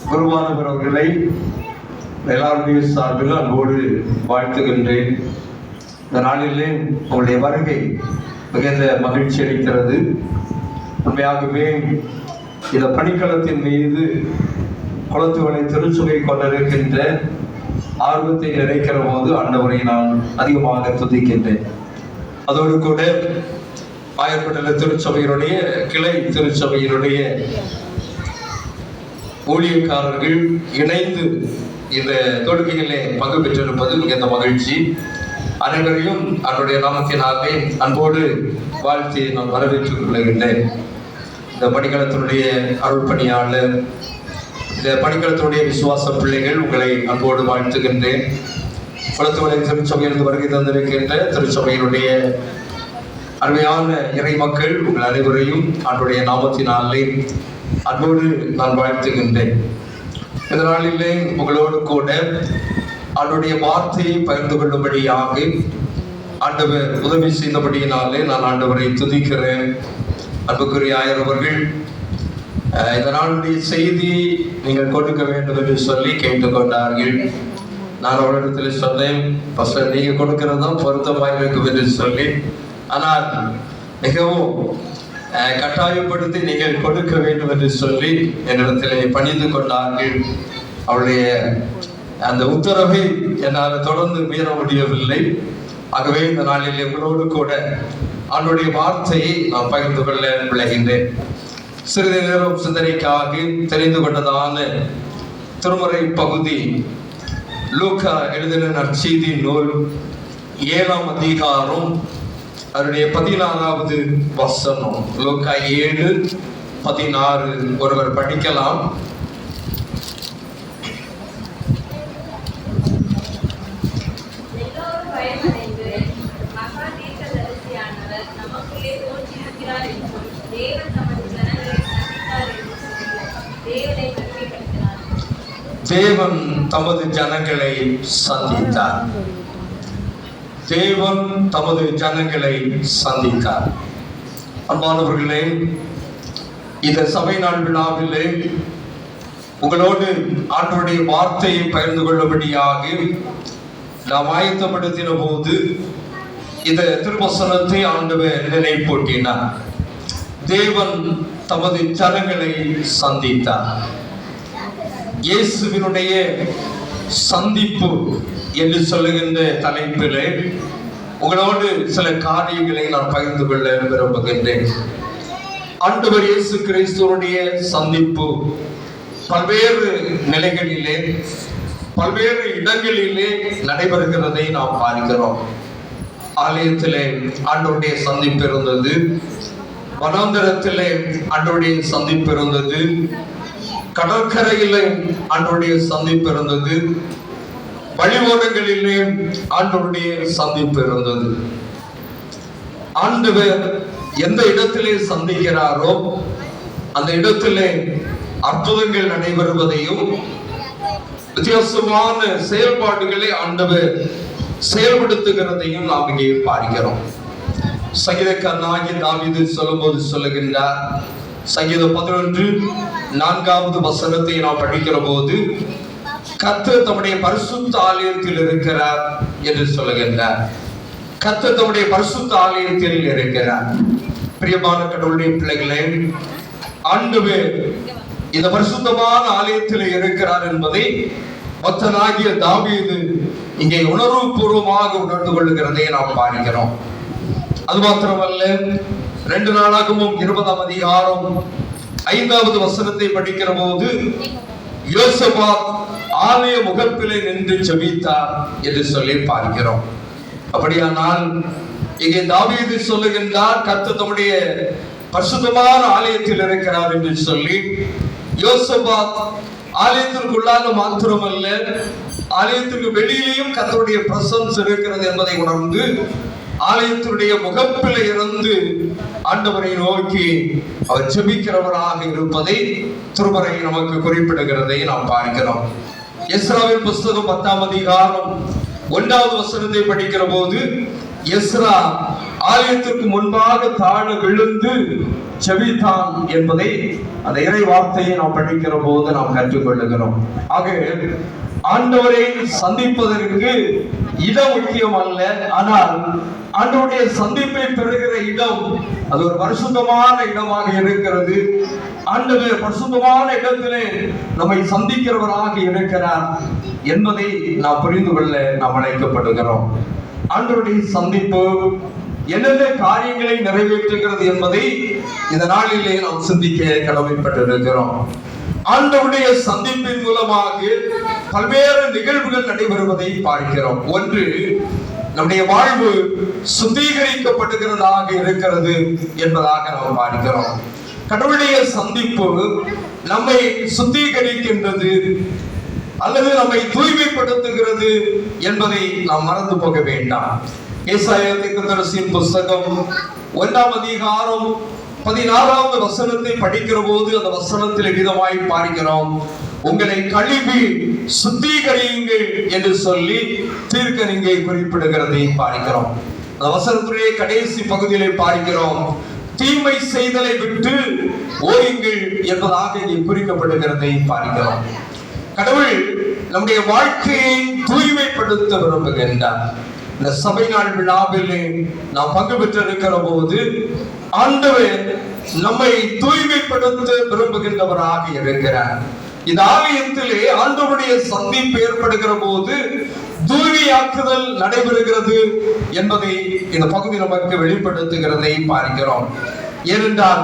குருவானவர் அவர்களை எல்லாருடைய சார்பில் அன்போடு வாழ்த்துகின்றேன். இந்த நாளிலே உங்களுடைய வருகை மிகுந்த மகிழ்ச்சி அளிக்கிறது. உண்மையாகவே இந்த பணிக்களத்தின் மீது குளத்துவிளை திருச்சபை கொண்டிருக்கின்ற ஆர்வத்தை நிறைக்கிற போது ஆண்டவரை நான் அதிகமாக துதிக்கின்றேன். அதோடு கூட ஆயிரமண்டல திருச்சபையினுடைய கிளை திருச்சபையினுடைய ஊழியக்காரர்கள் இணைந்து இந்த தொழுகையிலே பங்கு பெற்றிருப்பது மிகுந்த மகிழ்ச்சி. அனைவரையும் அவருடைய நாமத்தினாலே அன்போடு வாழ்த்தி நான் வரவேற்றுக் கொள்கின்றேன். இந்த பணிக்களத்தினுடைய அருள் பணியாளர், இந்த பணிக்களத்தினுடைய விசுவாச பிள்ளைகள் உங்களை அன்போடு வாழ்த்துகின்றேன். குளத்துவிளை திருச்சபையிலிருந்து வருகை தந்திருக்கின்ற திருச்சபையினுடைய அருமையான இறை மக்கள் உங்கள் அனைவரையும் அவருடைய நாமத்தினாலே அன்போடு நான் வாழ்த்துகின்றேன். இந்த நாளிலே உங்களோடு கூட அவருடைய வார்த்தையை பகிர்ந்து கொள்ளும்படியாக ஆண்டவர் உதவி செய்தபடியினாலே நான் ஆண்டவரை துதிக்கிறேன். அன்புக்குரிய ஆயரவர்கள் இந்த நாளுடைய செய்தி நீங்கள் கொடுக்க வேண்டும் என்று சொல்லி கேட்டுக்கொண்டார்கள். நான் அவரிடத்தில் சொன்னேன், ஃபர்ஸ்ட் நீங்க கொடுக்கிறது தான் பொருத்தமாக இருக்கும் என்று சொல்லி. ஆனால் மிகவும் கட்டாயப்படுத்தி நீங்கள் கொடுக்க வேண்டும் என்று சொல்லி என்னிடத்தில் பணிந்து கொண்டார்கள். அவருடைய அந்த உத்தரவை என்னால் தொடர்ந்து மீற முடியவில்லை. ஆகவே இந்த நாளில் எங்களோடு கூட அவருடைய வார்த்தையை நான் பகிர்ந்து கொள்ள விளைகின்றேன். சிறிது நேரம் சிந்தனைக்காக தெரிந்து கொண்டதான திருமறை பகுதி லூக்கா எழுதின நற்செய்தி நூல் 7ஆம் அதிகாரம் அவருடைய 16வது வசனம். லூக்கா 7:16 ஒருவர் படிக்கலாம். தேவன் தமது ஜனங்களை சந்தித்தார். தேவன் தமது ஜனங்களை சந்தித்தார். அன்பானவர்களே, இந்த சபை நாள் விழாவிலே உங்களோடு ஆண்டவருடைய வார்த்தையை பகிர்ந்து கொள்ளும்படியாக நாம் ஆயத்தப்படுத்தின போது இந்த திருவசனத்தை ஆண்டவர் நினைப்பூட்டினார். தேவன் தமது ஜனங்களை சந்தித்தார். இயேசுவினுடைய சந்திப்பு என்று சொல்லுகின்ற தலைப்பிலே உங்களோடு சில காரியங்களை நான் பகிர்ந்து கொள்ள விரும்புகின்றேன். ஆண்டவர் இயேசு கிறிஸ்துவனுடைய சந்திப்பு பல்வேறு நிலைகளிலே பல்வேறு இடங்களிலே நடைபெறுகிறதை நாம் பார்க்கிறோம். ஆலயத்திலே ஆண்டவருடைய சந்திப்பு இருந்தது, வனாந்தரத்திலே ஆண்டவருடைய சந்திப்பு இருந்தது, கடற்கரையிலே ஆண்டவருடைய சந்திப்பு இருந்தது, வழியோரங்களிலே ஆண்டவருடைய சந்திப்பு இருந்தது. ஆண்டவர் எந்த இடத்திலே சந்திக்கிறாரோ அந்த இடத்திலே அற்புதங்கள் நடைபெறுவதையும் வித்தியாசமான செயல்பாடுகளை ஆண்டவர் செயல்படுத்துகிறதையும் நாம் இங்கே பார்க்கிறோம். சங்கீதக்காரனாகிய தாவீது சொல்லும்போது சொல்லுகின்றார், சங்கீதம் 11:4 வசனத்தை நாம் படிக்கிற போது, கர்த்தர் தம்முடைய பரிசுத்த ஆலயத்தில் இருக்கிறார் என்று சொல்லுகின்றார். கர்த்தர் தம்முடைய பரிசுத்த ஆலயத்தில் இருக்கிறார். பிரியமான கடவுளுடைய பிள்ளைகளே, ஆண்டவர் இந்த பரிசுத்தமான ஆலயத்தில் இருக்கிறார் என்பதை பக்தனாகிய தாவீது இங்கே உணர்வுபூர்வமாக உணர்ந்து கொள்ளுகிறதை நாம் பார்க்கிறோம். அது மாத்திரமல்ல, 2 நாளாகமும் 20ஆம் அதிகாரம் 5வது வசனத்தை படிக்கிற போது, யோசபாத் ஆலய முகப்பிலே நின்று ஜெபித்தார் என்று சொல்லி பார்க்கிறோம். அப்படியானால் இங்கே தாவீது சொல்லுகின்றார், கர்த்தர் தம்முடைய பரிசுத்தமான ஆலயத்தில் இருக்கிறார் என்று சொல்லி. யோசபாத் ஆலயத்திற்குள்ளாக மாத்திரமல்ல, ஆலயத்திற்கு வெளியிலேயும் கர்த்தருடைய பிரசன்ஸ் இருக்கிறது என்பதை உணர்ந்து ஆலயத்தினுடைய முகப்பில் இருந்து ஆண்டவரை நோக்கி அவர் ஜெபிக்கிறவராக இருப்பதை திருமறை நமக்கு குறிப்பிடுகிறதை நாம் பார்க்கிறோம். எஸ்ராவின் புஸ்தகம் 10ஆம் அதிகாரம் 1வது வசனத்தை படிக்கிற போது, எஸ்ரா ஆலயத்திற்கு முன்பாக தாழ விழுந்து ஜெபித்தான் என்பதை அந்த இறை வார்த்தையை நாம் படிக்கிற போது நாம் கற்றுக்கொள்ளுகிறோம். ஆக ஆண்டவரை சந்திப்பதற்கு இடம் முக்கியம் அல்ல, ஆனால் ஆண்டவருடைய சந்திப்பை பெறுகிற இடம் அது ஒரு பரிசுத்தமான இடமாக இருக்கிறது. ஆண்டவர் பரிசுத்தமான இடத்திலே நம்மை சந்திக்கிறவராக இருக்கிறார் என்பதை நாம் புரிந்து கொள்ள நாம் அழைக்கப்படுகிறோம். ஆண்டவருடைய சந்திப்பு என்னென்ன காரியங்களை நிறைவேற்றுகிறது என்பதை இந்த நாளிலே நாம் சிந்திக்க கடமைப்பட்டிருக்கிறோம். ஆண்டவருடைய சந்திப்பின் மூலமாக பல்வேறு நிகழ்வுகள் நடைபெறுவதை பார்க்கிறோம். ஒன்று, நம்முடைய வாழ்வு சுத்திகரிக்கப்படுகிறதாக இருக்கிறது என்பதாக நாம் பார்க்கிறோம். கடவுளுடைய சந்திப்பு நம்மை சுத்திகரிக்கின்றது அல்லது நம்மை தூய்மைப்படுத்துகிறது என்பதை நாம் மறந்து போக வேண்டாம். ஏசாயா தீர்க்கதரிசியின் புஸ்தகம் 1ஆம் அதிகாரம் 16வது வசனத்தை படிக்கிற போது அந்த வசனத்தில் விதமாய் பார்க்கிறோம், உங்களை கழுவி சுத்திகரியுங்கள் என்று சொல்லி தீர்க்கனிங்கை குறிப்பிடுகிறதை பார்க்கிறோம். அந்த வசனத்துடைய கடைசி பகுதியிலே பார்க்கிறோம், தீமை செய்தலை விட்டு ஓயுங்கள் என்பதாக இங்கே குறிக்கப்படுகிறதை பார்க்கிறோம். கடவுள் நம்முடைய வாழ்க்கையை தூய்மைப்படுத்த விரும்புகின்றார். இந்த சபை நாள் விழாவில் நாம் பங்கு பெற்றிருக்கிற போது ஆண்டவர் நம்மை தூய்மைப்படுத்த விரும்புகின்றவராக இருக்கிறார். இந்த ஆலயத்திலே ஆண்டவருடைய சந்திப்பு ஏற்படுகிற போது தூய்மையாக்குதல் நடைபெறுகிறது என்பதை இந்த பகுதி நமக்கு வெளிப்படுத்துகிறதை பார்க்கிறோம். ஏனென்றால்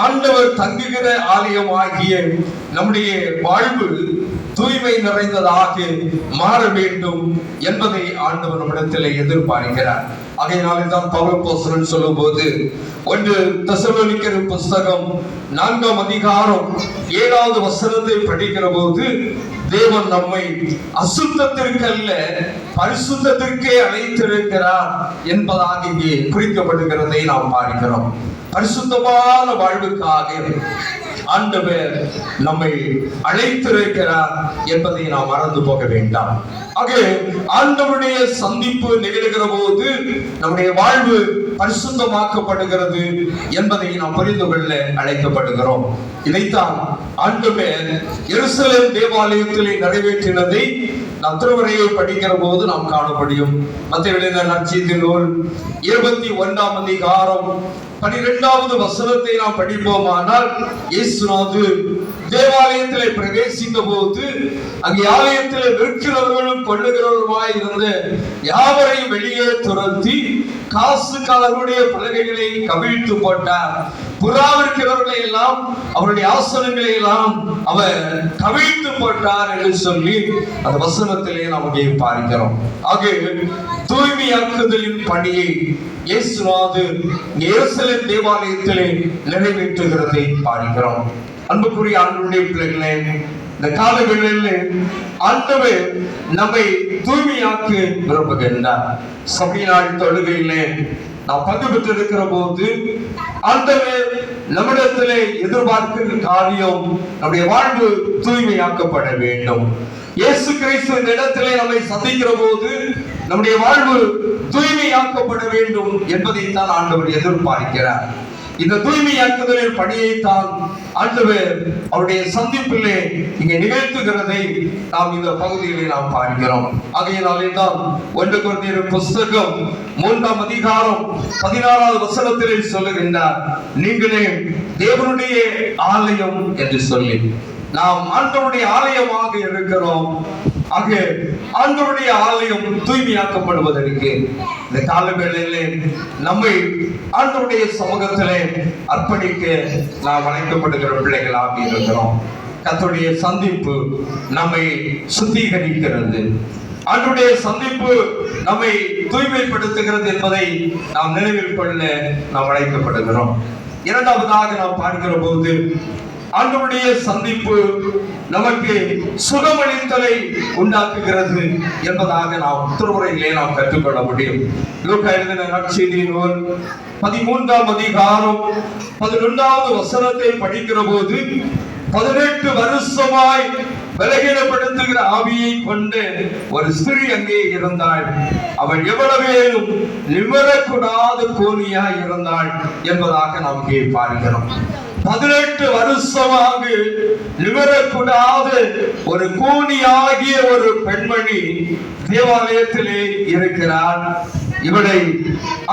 ஆண்டவர் தங்குகிற ஆலயமாகிய நம்முடைய வாழ்வு தூய்மை நிறைந்ததாக மாற வேண்டும் என்பதை ஆண்டவர் நம்மிடத்தில் எதிர்பார்க்கிறார். அதனால்தான் பவுல் அப்போஸ்தலன் சொல்லும் போது 1 தெசலோனிக்கர் புஸ்தகம் 4ஆம் அதிகாரம் 7வது வசனத்தை படிக்கிற போது, தேவன் நம்மை அசுத்தத்திற்கு அல்ல பரிசுத்தத்திற்கே அழைத்திருக்கிறார் என்பதாக இங்கே குறிக்கப்படுகிறதை நாம் பார்க்கிறோம். பரிசுத்தமான வாழ்வுக்காக ஆண்டவர் நம்மை அழைத்திருக்கிறார் என்பதை நாம் மறந்து போக வேண்டாம். ஆக ஆண்டவருடைய சந்திப்பு நிகழ்கிற போது நம்முடைய வாழ்வு பரிசுத்தமாக்கப்படுகிறது என்பதை நாம் புரிந்து கொள்ள அழைக்கப்படுகிறோம். இதைத்தான் ஆண்டவர் எருசலேம் தேவாலயத்திலே நிறைவேற்றினதை நாம் திருமறையை படிக்கிற போது நாம் காண முடியும். மத்தேயு எழுதின நற்செய்தியின் நூல் 21ஆம் அதிகாரம் 12வது வசனத்தை நாம் படிப்போமானால், இயேசுநாது தேவாலயத்திலே பிரவேசித்த போது அங்கே ஆலயத்திலே விற்கிறவர்களும் கொள்ளுகிறவருமாய் இருந்த யாவரையும் வெளியே துரத்தி காசுக்காரருடைய பலகைகளை கவிழ்த்து போட்டார். புறாவிற்கிறவர்களை எல்லாம் அவருடைய ஆசனங்களை எல்லாம் அவர் கவிழ்த்து போட்டார் என்று சொல்லி அந்த வசனத்திலே நாம் இங்கே பார்க்கிறோம். ஆக தூய்மையாக்குதலின் பணியை இயேசுநாது எருசலேம் தேவாலயத்திலே நிறைவேற்றுகிறதை பார்க்கிறோம். அன்புக்குரிய ஆண்டவருடைய பிள்ளைகளே, இந்த கால வேளையிலே ஆண்டவர் நம்மை தூய்மையாக்க விரும்புகின்றார். சபை நாள் தொழுகையிலே நாம் பங்கு பெற்றிருக்கிற போது ஆண்டவர் நம்மிடத்திலே எதிர்பார்க்கிற காரியம் நம்முடைய வாழ்வு தூய்மையாக்கப்பட வேண்டும். இயேசு கிறிஸ்து இந்த இடத்திலே நம்மை சந்திக்கிற போது நம்முடைய வாழ்வு தூய்மையாக்கப்பட வேண்டும் என்பதைத்தான் ஆண்டவர் எதிர்பார்க்கிறார். இந்த தூய்மையாக்குதலின் பணியைத்தான் ஆண்டவர் அவருடைய சந்திப்பிலே இங்கே நிகழ்த்துகிறதை நாம் இந்த பகுதியிலே நாம் பார்க்கிறோம். ஆகையினாலே தான் 1 கொரிந்தியர் புஸ்தகம் 3ஆம் அதிகாரம் 16வது வசனத்திலே சொல்லுகின்றார், நீங்களே தேவனுடைய ஆலயம் என்று சொல்லி. நாம் ஆண்டவருடைய ஆலயமாக இருக்கிறோம். ஆக ஆண்டவருடைய ஆலயம் தூய்மையாக்கப்படுவதற்கு இந்த காலவேளையிலே நம்மை ஆண்டவருடைய சமூகத்திலே அர்ப்பணிக்க நாம் அழைக்கப்படுகிற பிள்ளைகளாக இருக்கிறோம். கர்த்தருடைய சந்திப்பு நம்மை சுத்திகரிக்கிறது. ஆண்டவருடைய சந்திப்பு நம்மை தூய்மைப்படுத்துகிறது என்பதை நாம் நினைவில் கொள்ள நாம் அழைக்கப்படுகிறோம். இரண்டாவதாக நாம் பார்க்கிற போது ஆண்டவருடைய சந்திப்பு நமக்கு சுகமளித்தலை உண்டாக்குகிறது என்பதாக நாம் திருமுறையிலே நாம் கற்றுக்கொள்ள முடியும். லூக்கா எழுதின நற்செய்தி நூல் 13ஆம் அதிகாரம் 11வது வசனத்தை படிக்கிற போது, 18 வருஷமாய் பலகீனப்படுத்துகிற ஆவியை கொண்டு ஒரு ஸ்திரீ அங்கே இருந்தாள். அவள் எவ்வளவேனும் நிமிரக்கூடாத கூனியாய் இருந்தாள் என்பதாக நாம் இங்கே பார்க்கிறோம். 18 வருஷமாக நிமிரக்கூடாத ஒரு கூனியாகிய ஒரு பெண்மணி தேவாலயத்திலே இருக்கிறார். இவளை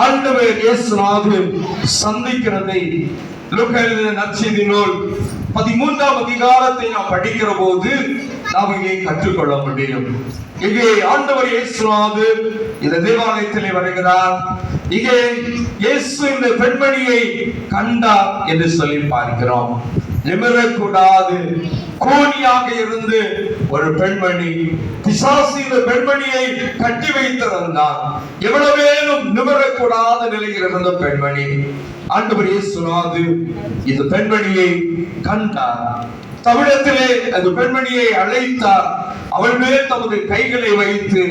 ஆண்டவர் இயேசுநாதர் சந்திக்கிறதை லூக்கா எழுதின நற்செய்தி நூல் 13ஆம் அதிகாரத்தை நாம் படிக்கிற போது நாம் இங்கே கற்றுக்கொள்ள முடியும். இங்கே ஆண்டவர் இயேசுநாதர் இந்த தேவாலயத்திலே வருகிறார். இங்கே இயேசு இந்த பெண்மணியை கண்டார் என்று சொல்லி பார்க்கிறோம். நிமிரக்கூடாது கூனியாக இருந்து ஒரு பெண்மணி, பிசாசு இந்த பெண்மணியை கட்டி வைத்திருந்தார். எவ்வளவேனும் நிமிரக்கூடாத நிலையில் இருந்த பெண்மணி. ஆண்டவர் இயேசுநாதர் இந்த பெண்மணியை கண்டார். தமிழத்திலே அந்த பெண்மணியை அழைத்தார். அவள் மேல் தமது கைகளை வைத்து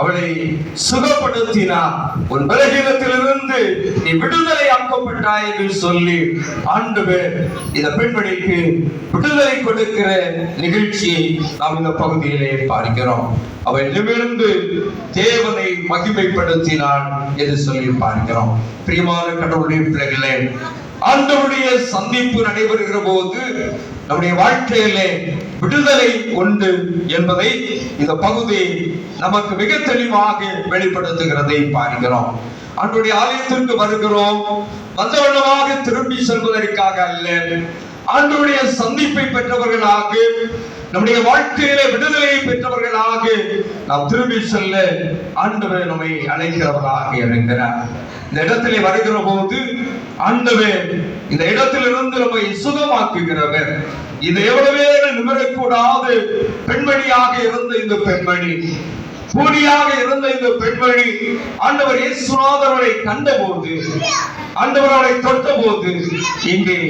அவளை சுகப்படுத்தினார். ஒரு பலகீனத்திலிருந்து நீ விடுதலை ஆக்கப்பட்டாய் என்று சொல்லி ஆண்டவர் இந்த பெண்மணிக்கு விடுதலை கொடுக்கிற நிகழ்ச்சியை நாம் இந்த பகுதியிலே பார்க்கிறோம். அவள் நிமிர்ந்து தேவனை மகிமைப்படுத்தினாள் என்று சொல்லி பார்க்கிறோம். பிரியமான கடவுளுடைய பிள்ளைகளே, ஆண்டவருடைய சந்திப்பு நடைபெறுகிற போது நம்முடைய வாழ்க்கையிலே விடுதலை உண்டு என்பதை இந்த பகுதி நமக்கு மிக தெளிவாக வெளிப்படுத்துகிறதை பார்க்கிறோம். ஆண்டவருடைய ஆலயத்திற்கு வருகிறோம், வந்தவண்ணமாக திரும்பி செல்வதற்காக அல்ல, ஆண்டவருடைய சந்திப்பை பெற்றவர்களாக, நம்முடைய வாழ்க்கையிலே விடுதலையை பெற்றவர்களாக நாம் திரும்பி செல்ல ஆண்டவர் நம்மை அழைக்கிறவர்களாக இருக்கிறார். இந்த இடத்திலே வருகிற போது ஆண்டவர் இந்த இடத்திலிருந்து நம்மை சுகமாக்குகிறவர். இது எவ்வளவே நிமிரக்கூடாது பெண்மணியாக இருந்த இந்த பெண்மணி, கூனியாக இருந்த இந்த பெண்மணி ஆண்டவர் இயேசுநாதர் அவரை கண்டபோது, ஆண்டவர் அவரை தொட்ட போது இங்கே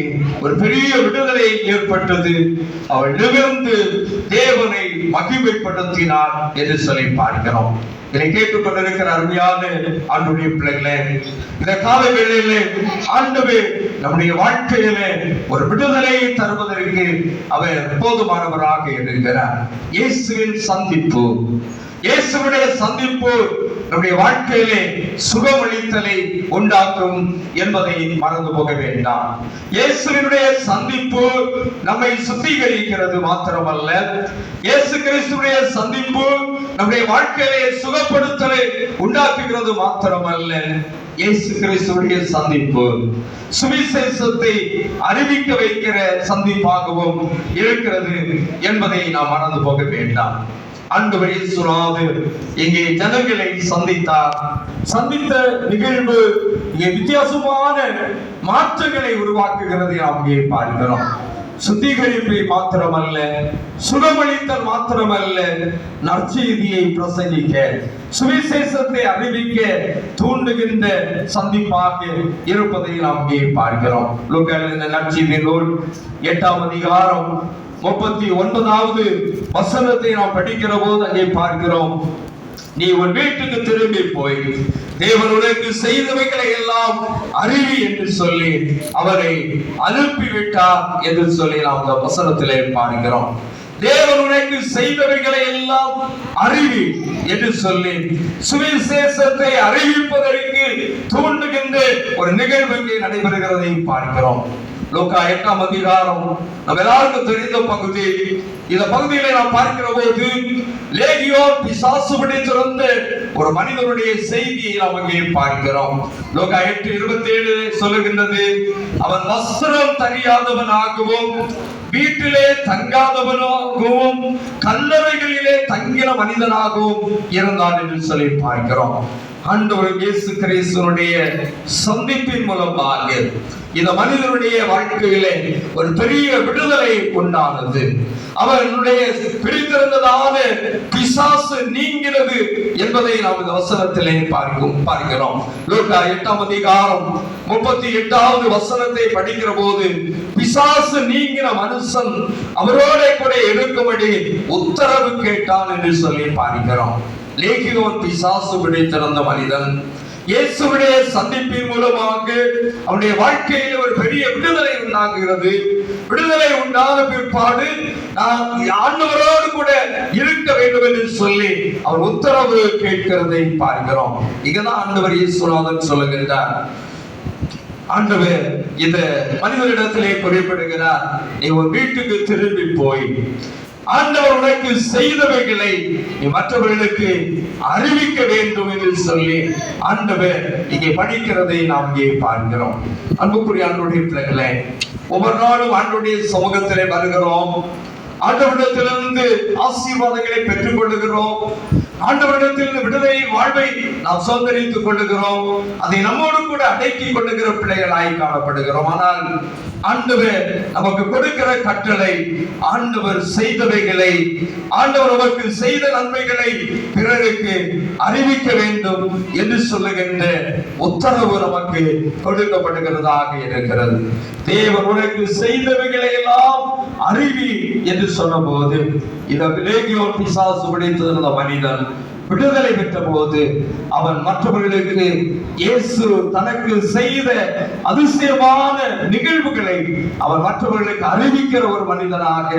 ஒரு பெரிய விடுதலை ஏற்பட்டது. அவள் நிமிர்ந்து தேவனை மகிமைப்படுத்தினார் என்று சொல்லி பார்க்கிறோம். இதை கேட்டுக்கொண்டிருக்கிற அருமையான ஆண்டவருடைய பிள்ளைகளே, இந்த கால வேளையிலே ஆண்டவர் நம்முடைய வாழ்க்கையிலே ஒரு விடுதலையை தருவதற்கு அவர் போதுமானவராக இருக்கிறார். இயேசுவின் சந்திப்பு, இயேசுவுடைய சந்திப்பு நம்முடைய வாழ்க்கையிலே சுகமளித்தலை உண்டாக்கும் என்பதை மறந்து போக வேண்டாம். இயேசுவினுடைய சந்திப்பு நம்மை சுத்திகரிக்கிறது மாத்திரமல்ல, இயேசு கிறிஸ்துவுடைய சந்திப்பு நம்முடைய வாழ்க்கையிலே சுகப்படுத்தலை உண்டாக்குகிறது மாத்திரமல்ல, இயேசு கிறிஸ்துவுடைய சந்திப்பு சுவிசேஷத்தை அறிவிக்க வைக்கிற சந்திப்பாகவும் இருக்கிறது என்பதை நாம் மறந்து போக வேண்டாம். ஆண்டவர் இயேசுநாதர் இங்கே ஜனங்களை சந்தித்தார். சந்தித்த நிகழ்வு இங்கே வித்தியாசமான மாற்றங்களை உருவாக்குகிறது நாம் இங்கே பார்க்கிறோம். சுத்திகரிப்பை மாத்திரமல்ல, சுகமளித்தல் மாத்திரமல்ல, நற்செய்தியை பிரசங்கிக்க, சுவிசேஷத்தை அறிவிக்க தூண்டுகின்ற சந்திப்பாக இருப்பதை நாம் இங்கே பார்க்கிறோம். லூக்கா எழுதின நற்செய்தி நூல் 8ஆம் அதிகாரம் 39வது வசனத்தை நாம் படிக்கிற போது அங்கே பார்க்கிறோம், நீ உன் வீட்டுக்கு திரும்பி போய் தேவன் உனக்கு செய்தவைகளை எல்லாம் அறிவி என்று சொல்லி அவரை அனுப்பிவிட்டார் என்று சொல்லி நாம் அந்த வசனத்திலே பார்க்கிறோம். தேவன் உனக்கு செய்தவைகளை எல்லாம் அறிவி என்று சொல்லி சுவிசேஷத்தை அறிவிப்பதற்கு தூண்டுகின்ற ஒரு நிகழ்வு இங்கே நடைபெறுகிறதை பார்க்கிறோம். லூக்கா 8ஆம் அதிகாரம் நம்ம எல்லாருக்கும் தெரிந்த பகுதி. இந்த பகுதியில நாம் பார்க்கிற போது லேகியோன் பிசாசு பிடித்திருந்த ஒரு மனிதனுடைய செய்தியை நாம் இங்கே பார்க்கிறோம். லூக்கா 8:27 சொல்லுகின்றது, அவன் வஸ்திரம் தரியாதவனாகவும் வீட்டிலே தங்காதவனாகவும் கல்லறைகளிலே தங்கின மனிதனாகவும் இருந்தான் என்று சொல்லி பார்க்கிறோம். ஆண்டவர் இயேசு கிறிஸ்துவினுடைய சந்திப்பின் மூலமாக இந்த மனிதனுடைய வாழ்க்கையிலே ஒரு பெரிய விடுதலை உண்டானது. அவனுடைய பிடித்திருந்ததான பிசாசு நீங்கிறது என்பதை நாம் இந்த வசனத்திலே பார்க்கிறோம். லூக்கா 8ஆம் அதிகாரம் 38வது வசனத்தை படிக்கிற போது பிசாசு நீங்கின மனுஷன் அவரோட கூட எடுக்கும்படி உத்தரவு கேட்டான் என்று சொல்லி பார்க்கிறோம். லேகியோன் பிசாசு பிடித்திருந்த மனிதன் இயேசுவுடைய சந்திப்பின் மூலமாக அவனுடைய வாழ்க்கையில் ஒரு பெரிய விடுதலை உண்டாகிறது. விடுதலை உண்டான பிற்பாடு நாம் ஆண்டவரோடு கூட இருக்க வேண்டும் என்று சொல்லி அவர் உத்தரவு கேட்கிறதை பார்க்கிறோம். இங்கதான் ஆண்டவர் இயேசுநாதன் சொல்லுகின்றார். ஆண்டவர் இந்த மனிதனிடத்திலே குறிப்பிடுகிறார், நீ உன் வீட்டுக்கு திரும்பி போய் ஆண்டவர் உனக்கு செய்தவைகளை நீ மற்றவர்களுக்கு அறிவிக்க வேண்டும் என்று சொல்லி ஆண்டவர் இங்கே படிக்கிறதை நாம் இங்கே பார்க்கிறோம். அன்புக்குரிய ஆண்டவருடைய பிள்ளைகளே, ஒவ்வொரு நாளும் ஆண்டவருடைய சமூகத்திலே வருகிறோம். ஆண்டவரிடத்திலிருந்து ஆசீர்வாதங்களை பெற்றுக் கொள்ளுகிறோம். ஆண்டவரிடத்திலிருந்து விடுதலை வாழ்வை நாம் சுதந்திரித்துக் கொள்ளுகிறோம். அதை நம்மோடு கூட அடக்கிக் கொள்ளுகிற பிள்ளைகளாய் காணப்படுகிறோம். ஆனால் ஆண்டவர் நமக்கு கொடுக்கிற கட்டளை, ஆண்டவர் செய்தவைகளை, ஆண்டவர் நமக்கு செய்த நன்மைகளை பிறருக்கு அறிவிக்க வேண்டும் என்று சொல்லுகின்ற உத்தரவு நமக்கு கொடுக்கப்படுகிறதாக இருக்கிறது. தேவன் உனக்கு செய்தவைகளை எல்லாம் அறிவி என்று சொன்ன போது இந்த லேகியோன் பிசாசு பிடித்திருந்த மனிதன் விடுதலை பெற்ற போது அவன் மற்றவர்களுக்கு இயேசு தனக்கு செய்த அதிசயமான நிகழ்வுகளை அவன் மற்றவர்களுக்கு அறிவிக்கிற ஒரு மனிதனாக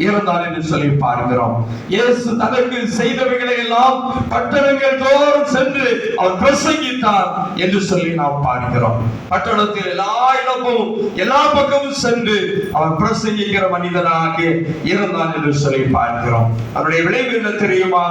இருந்தான் என்று சொல்லி பார்க்கிறோம். இயேசு தனக்கு செய்தவைகளை எல்லாம் பட்டணங்கள் தோறும் சென்று அவர் பிரசங்கித்தார் என்று சொல்லி நாம் பார்க்கிறோம். பட்டணத்தில் எல்லா இடமும் எல்லா பக்கமும் சென்று அவர் பிரசங்கிக்கிற மனிதனாக இருந்தான் என்று சொல்லி பார்க்கிறோம். அவருடைய விளைவு என்ன தெரியுமா?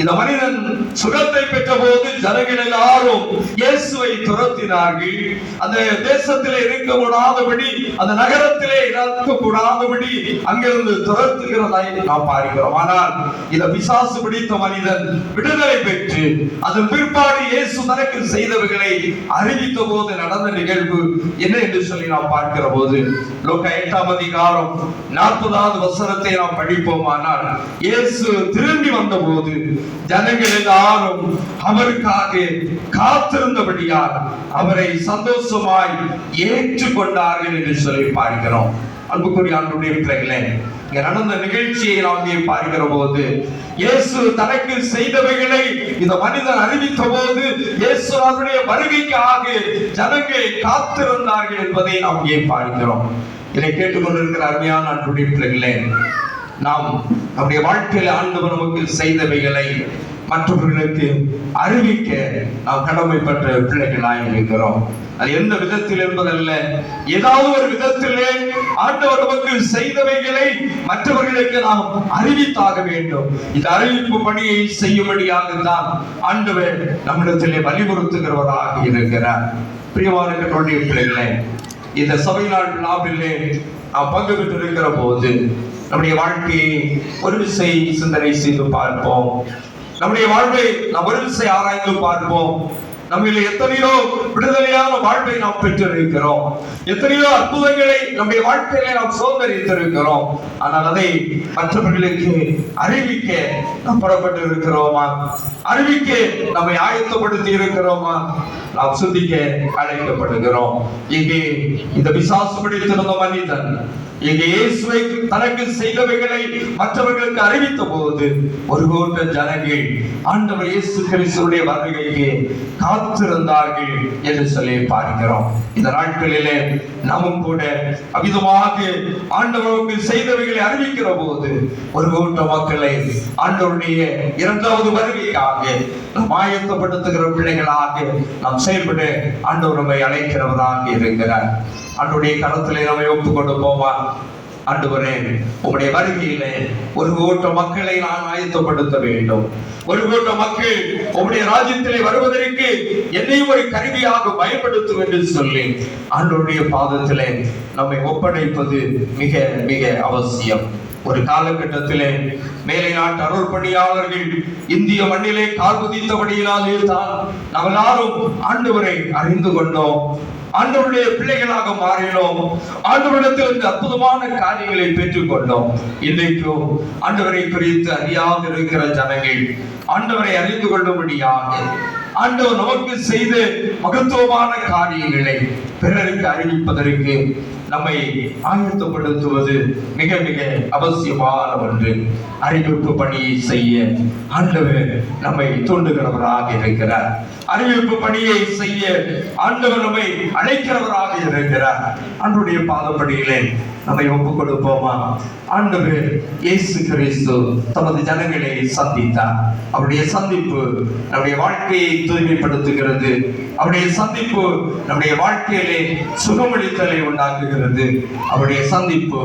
இந்த மனிதன் சுகத்தை பெற்ற போது ஜனங்கள் எல்லாரும் இயேசுவை துரத்தினார்கள். அந்த தேசத்திலே இருக்க கூடாதபடி, அந்த நகரத்திலே இருக்க கூடாதபடி அங்கிருந்து துரத்துகிறதை நாம் பார்க்கிறோம். ஆனால் இந்த பிசாசு பிடித்த மனிதன் விடுதலை பெற்று அதன் பிற்பாடு இயேசு தனக்கு செய்தவைகளை அறிவித்த போது நடந்த நிகழ்வு என்ன என்று சொல்லி நாம் பார்க்கிற போது லூக்கா 8ஆம் அதிகாரம் 40வது வசனத்தை நாம் படிப்போமானால், இயேசு திரும்பி வந்த போது ஜனங்கள் எல்லாரும் அவருக்காக காத்திருந்தபடியால் அவரை சந்தோஷமாய் ஏற்றுக்கொண்டார்கள் என்று சொல்லி பார்க்கிறோம். அன்புக்குரிய ஆண்டவருடைய பிள்ளைகளே, இங்க நடந்த நிகழ்ச்சியை நாம் இங்கே பார்க்கிற போது இயேசு தனக்கு செய்தவைகளை இந்த மனிதன் அறிவித்த போது இயேசு அவருடைய வருகைக்காக ஜனங்கள் காத்திருந்தார்கள் என்பதை நாம் இங்கே பார்க்கிறோம். இதை கேட்டுக்கொண்டிருக்கிற அருமையான ஆண்டவருடைய பிள்ளைகளே, நாம் நம்முடைய வாழ்க்கையில் ஆண்டவர் நமக்கு செய்தவைகளை மற்றவர்களுக்கு அறிவிக்க நாம் கடமைப்பட்ட பிள்ளைகளாய் இருக்கிறோம். அது எந்த விதத்தில் என்பதல்ல, ஏதாவது ஒரு விதத்திலே ஆண்டவர் நமக்கு செய்தவைகளை மற்றவர்களுக்கு நாம் அறிவித்தாக வேண்டும். இந்த அறிவிப்பு பணியை செய்யும்படியாகத்தான் ஆண்டவர் நம்மிடத்திலே வலியுறுத்துகிறவராக இருக்கிறார். பிரியமான கர்த்தருடைய பிள்ளைகளே, இந்த சபை நாள் விழாவிலே நாம் பங்கு பெற்றிருக்கிற போது நம்முடைய வாழ்க்கையை ஒரு விசை சிந்தனை செய்து பார்ப்போம். நம்முடைய வாழ்வை நாம் ஒரு விசை ஆராய்ந்து பார்ப்போம். நம்மில் எத்தனையோ விடுதலையான வாழ்வை நாம் பெற்றிருக்கிறோம். எத்தனையோ அற்புதங்களை நம்முடைய வாழ்க்கையில நாம் சுதந்திரித்திருக்கிறோம். ஆனால் அதை மற்றவர்களுக்கு அறிவிக்க நாம் புறப்பட்டு இருக்கிறோமா? அறிவிக்க நம்மை ஆயத்தப்படுத்தி இருக்கிறோமா? நாம் சிந்திக்க அழைக்கப்படுகிறோம். இங்கே இந்த பிசாசு பிடித்திருந்த மனிதன் இங்கே இயேசுவை தனக்கு செய்தவைகளை மற்றவர்களுக்கு அறிவித்த போது ஒரு கூட்ட ஜனங்கள் ஆண்டவர் இயேசு கிறிஸ்துவுடைய வருகைக்கு காத்திருந்தார்கள் என்று சொல்லி பார்க்கிறோம். இந்த நாட்களிலே நாமும் கூட அவிதமாக ஆண்டவருக்கு செய்தவைகளை அறிவிக்கிற போது ஒரு கூட்ட மக்களை ஆண்டவருடைய இரண்டாவது வருகைக்காக நாம் ஆயத்தப்படுத்துகிற பிள்ளைகளாக நாம் செயல்பட ஆண்டவர் நம்மை அழைக்கிறவராக இருக்கிறார். ஆண்டவருடைய கரத்திலே நம்மை ஒப்புக் கொண்டு போவார். ஆண்டவரே, உம்முடைய வருகையிலே ஒரு கூட்ட மக்களை நான் ஆயத்தப்படுத்த வேண்டும். ஒரு கூட்ட மக்கள் உம்முடைய ராஜ்யத்திலே வருவதற்கு என்னையும் ஒரு கருவியாக பயன்படுத்தும் என்று சொல்லி ஆண்டவருடைய பாதத்திலே நம்மை ஒப்படைப்பது மிக மிக அவசியம். ஒரு காலகட்டத்திலே மேலை நாட்டு அருள் பணியாளர்கள் இந்திய மண்ணிலே கால் குதித்தபடியினாலே தான் நாம் எல்லாரும் ஆண்டவரை அறிந்து கொண்டோம், ஆண்டவருடைய பிள்ளைகளாக மாறினோம், ஆண்டவரிடத்திலிருந்து அற்புதமான காரியங்களை பெற்றுக் கொண்டோம். இன்றைக்கும் ஆண்டவரை குறித்து அறியாது இருக்கிற ஜனங்கள் ஆண்டவரை அறிந்து கொள்ளும்படியாக ஆண்டவர் நமக்கு செய்த மகத்துவமான காரியங்களை பிறருக்கு அறிவிப்பதற்கு நம்மை ஆயத்தப்படுத்துவது மிக மிக அவசியமான ஒன்று. அறிவிப்பு பணியை செய்ய ஆண்டவர் நம்மை தூண்டுகிறவராக இருக்கிறார். அறிவிப்பு பணியை செய்ய ஆண்டவர் நம்மை அழைக்கிறவராக இருக்கிறார். அன்றைய பாதப்படியிலே நம்மை ஒப்புக் கொடுப்போமா? ஆண்டவர் இயேசு கிறிஸ்து தமது ஜனங்களை சந்தித்தார். அவருடைய சந்திப்பு நம்முடைய வாழ்க்கையை தூய்மைப்படுத்துகிறது. அவருடைய சந்திப்பு நம்முடைய வாழ்க்கையிலே சுகமளித்தலை உண்டாக்குகிறது. அவருடைய சந்திப்பு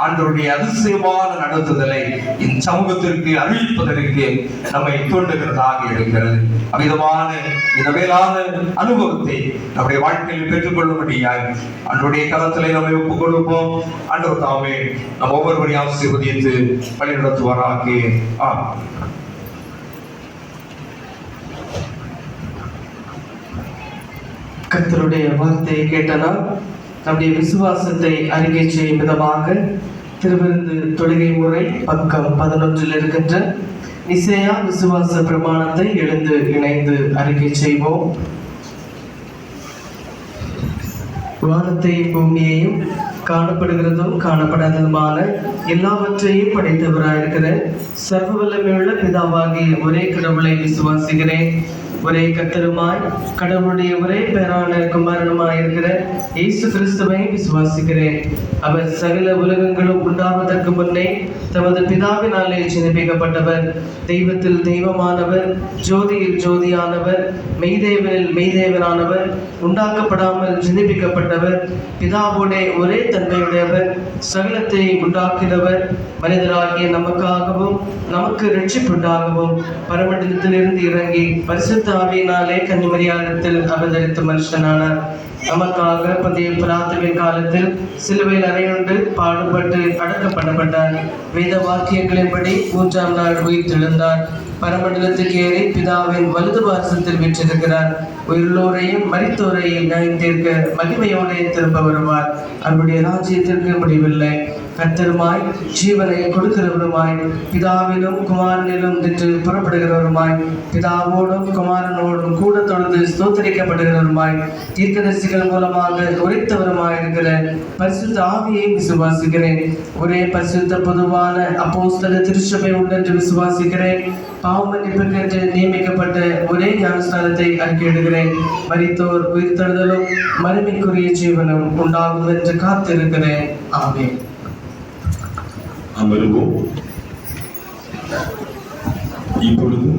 ஆண்டவருடைய அதிசயமான நடத்துதலை இந்த சமூகத்திற்கு அறிவிப்பதற்கு நம்மை தூண்டுகிறதாக இருக்கிறது. அவ்விதமான இந்த மேலான அனுபவத்தை நம்முடைய வாழ்க்கையில் பெற்றுக்கொள்ளும்படியாய் ஆண்டவருடைய கரத்திலே நம்மை ஒப்புக் கொடுப்போம். ஆண்டவர் தாமே நம் ஒவ்வொருவரையும் ஆசீர்வதித்து வழிநடத்துவாராக. கர்த்தருடைய வார்த்தையை கேட்டனால் நம்முடைய விசுவாசத்தை அறிக்கை செய்யும் விதமாக திருவிருந்து தொழுகை முறை பக்கம் 11 இருக்கின்ற நிசேயா விசுவாச பிரமாணத்தை எழுந்து இணைந்து அறிக்கை செய்வோம். வானத்தையும் பூமியையும் காணப்படுகிறதும் காணப்படாததுமான எல்லாவற்றையும் படைத்தவராயிருக்கிற சர்வ வல்லமையுள்ள பிதாவாகிய ஒரே கடவுளை விசுவாசிக்கிறேன். ஒரே கர்த்தருமாய் கடவுளுடைய ஒரே பேரான குமாரனுமாய் இருக்கிற இயேசு கிறிஸ்துவை விசுவாசிக்கிறேன். அவர் சகல உலகங்களும் உண்டாவதற்கு முன்னே தமது பிதாவினாலே ஜெனிப்பிக்கப்பட்டவர், தெய்வத்தில் தெய்வமானவர், ஜோதியில் ஜோதியானவர், மெய்தேவனில் மெய்தேவனானவர், உண்டாக்கப்படாமல் ஜெனிப்பிக்கப்பட்டவர், பிதாவோடே ஒரே தன்மையுடையவர், சகலத்தை உண்டாக்கினவர், மனிதராகிய நமக்காகவும் நமக்கு ரட்சிப்புண்டாகவும் பரமண்டலத்திலிருந்து இறங்கி பரிசுத்த ஆவியினாலே கன்னிமரியாதத்தில் அவதரித்த மனுஷனானார். நமக்காக பந்தய பிரார்த்தனை காலத்தில் சிலுவையில் அறையுண்டு பாடுபட்டு அடக்கப்படப்பட்டார். வேத வாக்கியங்களின்படி 3ஆம் நாள் உயிர்த்தெழுந்தார். பரமண்டலத்துக்கு ஏறி பிதாவின் வலது பாரசத்தில் வீற்றிருக்கிறார். உயிரோரையும் மரித்தோரையும் நியாயத்தீர்க்க மகிமையோடே திரும்ப வருவார். அவருடைய ராஜ்யத்திற்கு முடிவில்லை. கர்த்தருமாய் ஜீவனை கொடுக்கிறவருமாய் பிதாவிலும் குமாரனிலும் நின்று புறப்படுகிறவருமாய் பிதாவோடும் குமாரனோடும் கூட தொடர்ந்து ஸ்தோத்தரிக்கப்படுகிறவருமாய் தீர்க்கதரிசிகள் மூலமாக உரைத்தவருமாய் இருக்கிற பரிசுத்த ஆவியை விசுவாசிக்கிறேன். ஒரே பரிசுத்த பொதுவான அப்போஸ்தல திருச்சபை உண்டென்று விசுவாசிக்கிறேன். பாவமன்னிப்புக்கென்று நியமிக்கப்பட்ட ஒரே ஞானஸ்நானத்தை அறிக்கையிடுகிறேன். மரித்தோர் உயிர்த்தெழுதலும் மறுமைக்குரிய ஜீவனும் உண்டாகும் என்று காத்திருக்கிறேன். ஆமென். அமருவோம். இப்பொழுது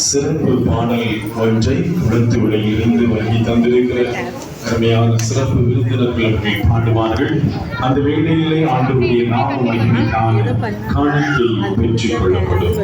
சிறப்பு பாடல் ஒன்றை கொடுத்து விடையிலிருந்து வழங்கி தந்திருக்கிற அருமையான சிறப்பு விருந்தினர்கள் பாடுவார்கள். அந்த வேளையிலே ஆண்டவருடைய நாம மகிமைக்காக காணிக்கை பெற்றுக் கொள்ளப்படும்.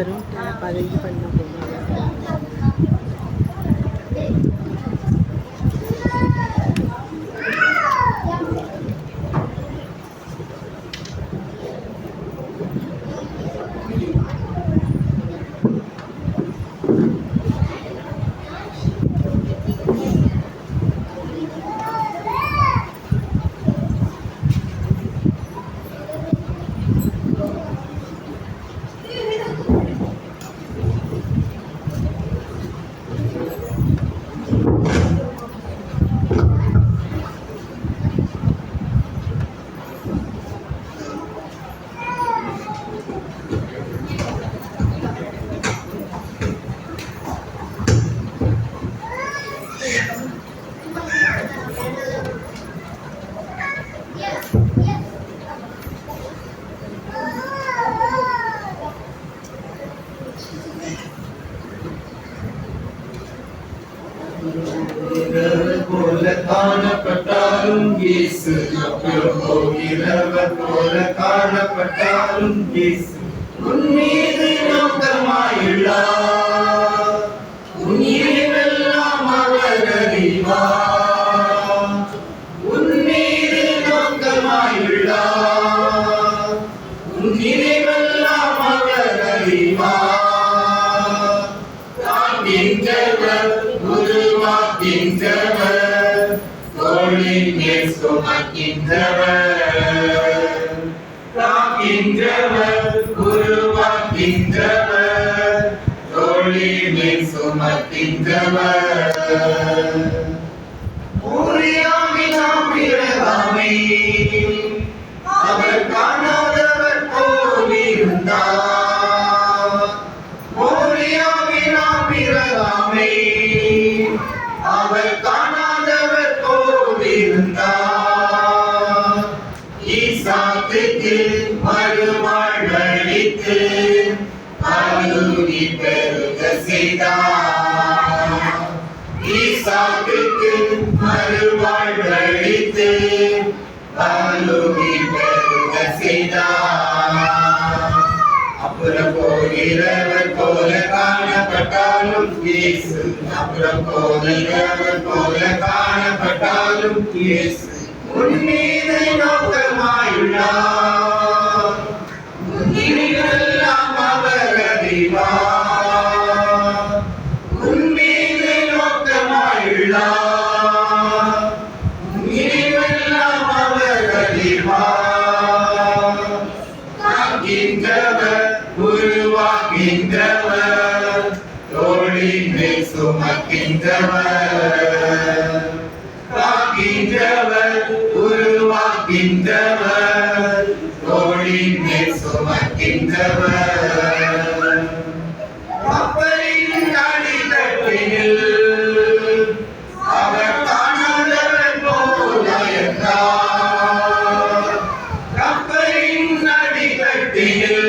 இயேசு அப்புறம் போகிறவர் போல காணப்பட்டாலும் இயேசு உன் மீது நோக்கமாயுள்ளார். உன் இருவெல்லாம் அவர் அறிவார். உன் மீது நோக்கமாயுள்ளார். உன் இருவெல்லாம் அவர் அறிவார். காக்கின்றவர் உருவாக்கின்றவர் தோளின் மேல் சுமக்கின்றவர். காக்கின்றவர் உருவாக்கின்றவர் தோளின் மேல் சுமக்கின்றவர். ஊரியாவினாம் பிறகாமை அவர் காணாதவர் போலிருந்தார். ஊரியாவினாம் பிறகாமை அவர் காணாதவர் போலிருந்தார். ஈசாக்குக்கு மறுவாழ்வளித்து அருளி பெருக செய்தார். ஈசாக்குக்கு மறுவாழ்வளித்து அருளி பெருக செய்தார். அப்புறம் போகிறவர் போல காணப்பட்டாலும் இயேசு அப்புறம் போகிறவர் போல காணப்பட்டாலும் இயேசு உன் மீது நோக்கமாயுள்ளார். உன் இருவெல்லாம் அவர் அறிவார். உன் மீது நோக்கமாயுள்ளார். உன் இருவெல்லாம் அவர் அறிவார். காக்கின்றவர் உருவாக்கின்றவர் தோளின் மேல் சுமக்கின்றவர். காக்கின்றவர் உருவாக்கின்றவர் தோளின் மேல் சுமக்கின்றவர். கப்பலின் அடித்தட்டில் அவர் காணாதவர் போல என்றார். கப்பலின் அடித்தட்டில்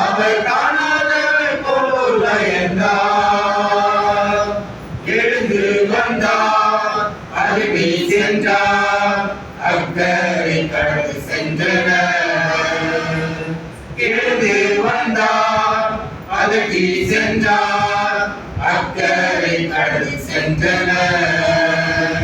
அவர் காணாதவர் போல என்றார். எழுந்து வந்தார் அருகே சென்றார் அக்கறை கடந்து சென்றனர். எழுந்து வந்தார் அதற்கு சென்றார் அக்கறை கடந்து சென்றனர்.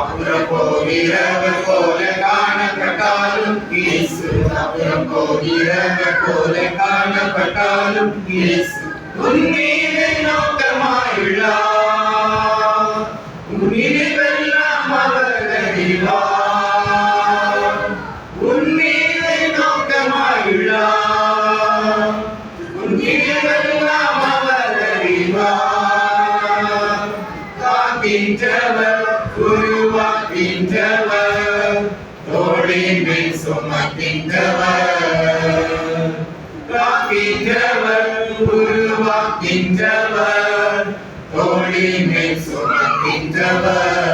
அப்புறம் போகிறவர் போல காணப்பட்டாலும் இயேசு அப்புறம் போகிறவர் போல காணப்பட்டாலும் இயேசு உன் மீது நோக்கமாயுள்ளார். உன் இருவெல்லாம் அவர் அறிவார். உன் மீது நோக்கமாயுள்ளார். உன் இருவெல்லாம் அவர் அறிவார். காக்கின்றவர் உருவாக்கின்றவர் தோளின் மேல் சுமக்கின்றவர். காக்கின்றவர் உருவாக்கின்றவர் தோளின் மேல் சுமக்கின்றவர்.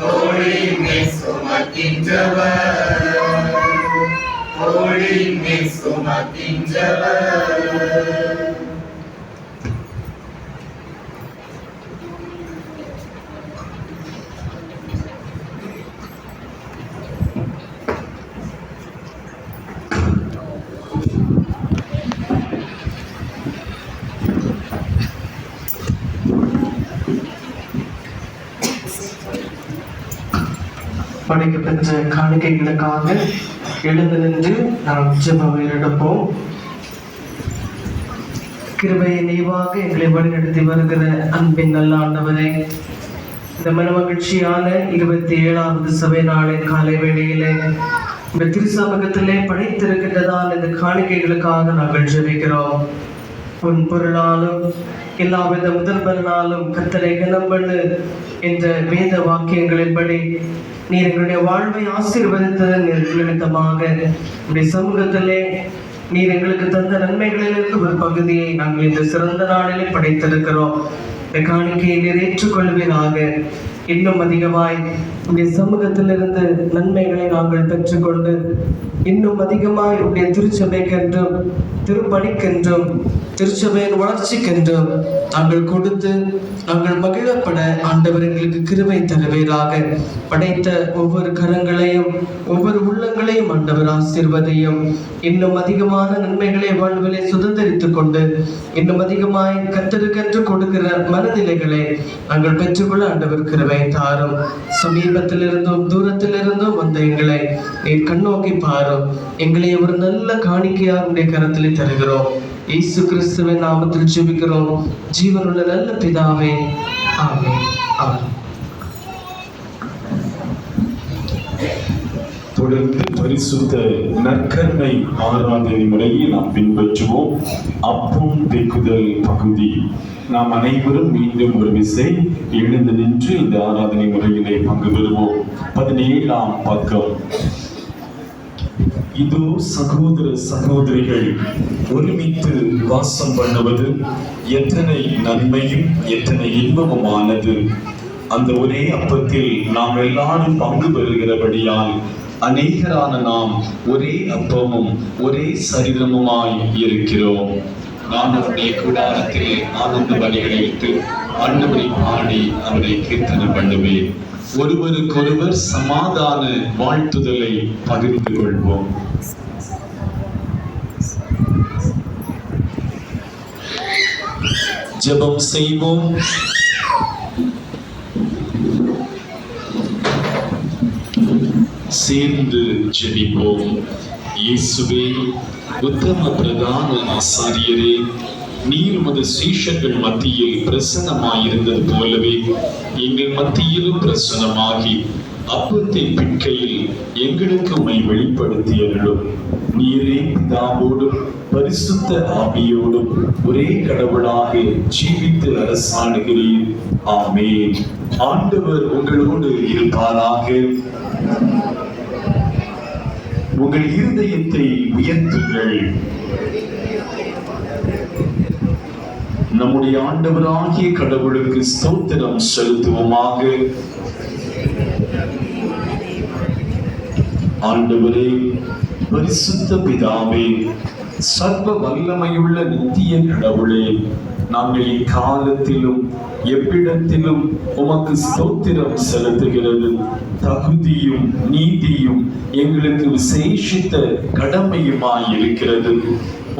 தோளின் மேல் சுமக்கின்றவர். தோளின் மேல் சுமக்கின்றவர். படைக்கப்பெற்ற காணிக்கைகளுக்காக எழுந்து நின்று நாம் ஜெபம் எடுப்போம். கிருபையை நீவாக எங்களை வழிநடத்தி வருகிற அன்பின் நல்ல ஆண்டவரே, இந்த மனமகிழ்ச்சியான 27வது சபை நாளின் காலை வேளையிலே இந்த திருசமூகத்திலே படைத்திருக்கின்றதால் இந்த காணிக்கைகளுக்காக நாங்கள் ஜெபிக்கிறோம். உன் பொருளாலும் எல்லாவித முதல்வர்களாலும் கர்த்தரை கனம் பண்ணு என்ற வேத வாக்கியங்களின்படி நீர் எங்களுடைய வாழ்வை ஆசீர்வதித்ததன் நிமித்தமாக உடைய சமூகத்திலே நீர் எங்களுக்கு தந்த நன்மைகளிலிருந்து ஒரு பகுதியை நாங்கள் இந்த சிறந்த நாளிலே படைத்திருக்கிறோம். இந்த காணிக்கையை நீர் ஏற்றுக்கொள்வீராக. இன்னும் அதிகமாய் உடைய சமூகத்திலிருந்து நன்மைகளை நாங்கள் பெற்றுக்கொண்டு இன்னும் அதிகமாய் உடைய திருச்சபைக்கென்றும் திருப்பணிக்கென்றும் திருச்சபையின் வளர்ச்சிக்கென்றும் நாங்கள் கொடுத்து நாங்கள் மகிழப்பட ஆண்டவர் எங்களுக்கு கிருபை தருவீராக. படைத்த ஒவ்வொரு கரங்களையும் ஒவ்வொரு உள்ளங்களையும் ஆண்டவர் ஆசீர்வதியும். இன்னும் அதிகமான நன்மைகளை வாழ்விலை சுதந்திரித்துக் கொண்டு இன்னும் அதிகமாய் கர்த்தருக்கென்று கொடுக்கிற மனநிலைகளை நாங்கள் பெற்றுக்கொள்ள ஆண்டவர் கிருபை தாரும். சமீபத்திலிருந்தும் தூரத்திலிருந்தும் வந்த எங்களை நீர் கண்ணோக்கி பாரும். எங்களை ஒரு நல்ல காணிக்கையாக உடைய கரத்திலே தருகிறோம். இயேசு கிறிஸ்துவின் நாமத்தில் ஜெபிக்கிறோம் ஜீவனுள்ள நல்ல பிதாவே, ஆமென். ஆமென். தொடர்ந்து பரிசுத்த நற்கருணை ஆராதனை முறையை நாம் பின்பற்றுவோம். அப்பம் பெக்குதல் பகுதி. நாம் அனைவரும் மீண்டும் ஒரு விசை எழுந்து நின்று இந்த ஆராதனை முறையிலே பங்கு பெறுவோம். 17ஆம் பக்கம். இதோ சகோதர சகோதரிகள் ஒருமித்து வாசம் பண்ணுவது எத்தனை நன்மையும் எத்தனை இன்பமுமானது. அந்த ஒரே அப்பத்தில் நாம் எல்லாரும் பங்கு பெறுகிறபடியால் அநேகரான நாம் ஒரே அப்பமும் ஒரே சரீரமுமாய் இருக்கிறோம். நான் அவருடைய கூடாரத்திலே ஆனந்த பலிகளை வைத்து ஆண்டவரை பாடி அவரை கீர்த்தனை பண்ணுவேன். ஒருவருக்கொருவர் சமாதான வாழ்த்துதலை பகிர்ந்து கொள்வோம். ஜெபம் செய்வோம். சேர்ந்து ஜெபிப்போம். இயேசுவே, உத்தம பிரதான ஆசாரியரே, நீர் உமது சீஷர்கள் மத்தியில் பிரசன்னமாயிருந்தது போலவே எங்கள் மத்தியிலும் பிரசன்னமாகி அப்பத்தை பிற்கையில் எங்களுக்கு உம்மை வெளிப்படுத்தியருளும். நீரே பிதாவோடும் பரிசுத்த ஆவியோடும் ஒரே கடவுளாக ஜீவித்து அரசாடுகிறீர். ஆமென். ஆண்டவர் உங்களோடு இருப்பாராக. உங்கள் இருதயத்தை உயர்த்துங்கள். நம்முடைய ஆண்டவராகிய கடவுளுக்கு ஸ்தோத்திரம் செலுத்துவோமாக. ஆண்டவரே, பரிசுத்த பிதாவே, சர்வ வல்லமையுள்ள நித்திய கடவுளே, நாங்கள் இக்காலத்திலும் எவ்விடத்திலும் உமக்கு ஸ்தோத்திரம் செலுத்துகிறது தகுதியும் நீதியும் எங்களுக்கு விசேஷித்த கடமையுமாய் இருக்கிறது.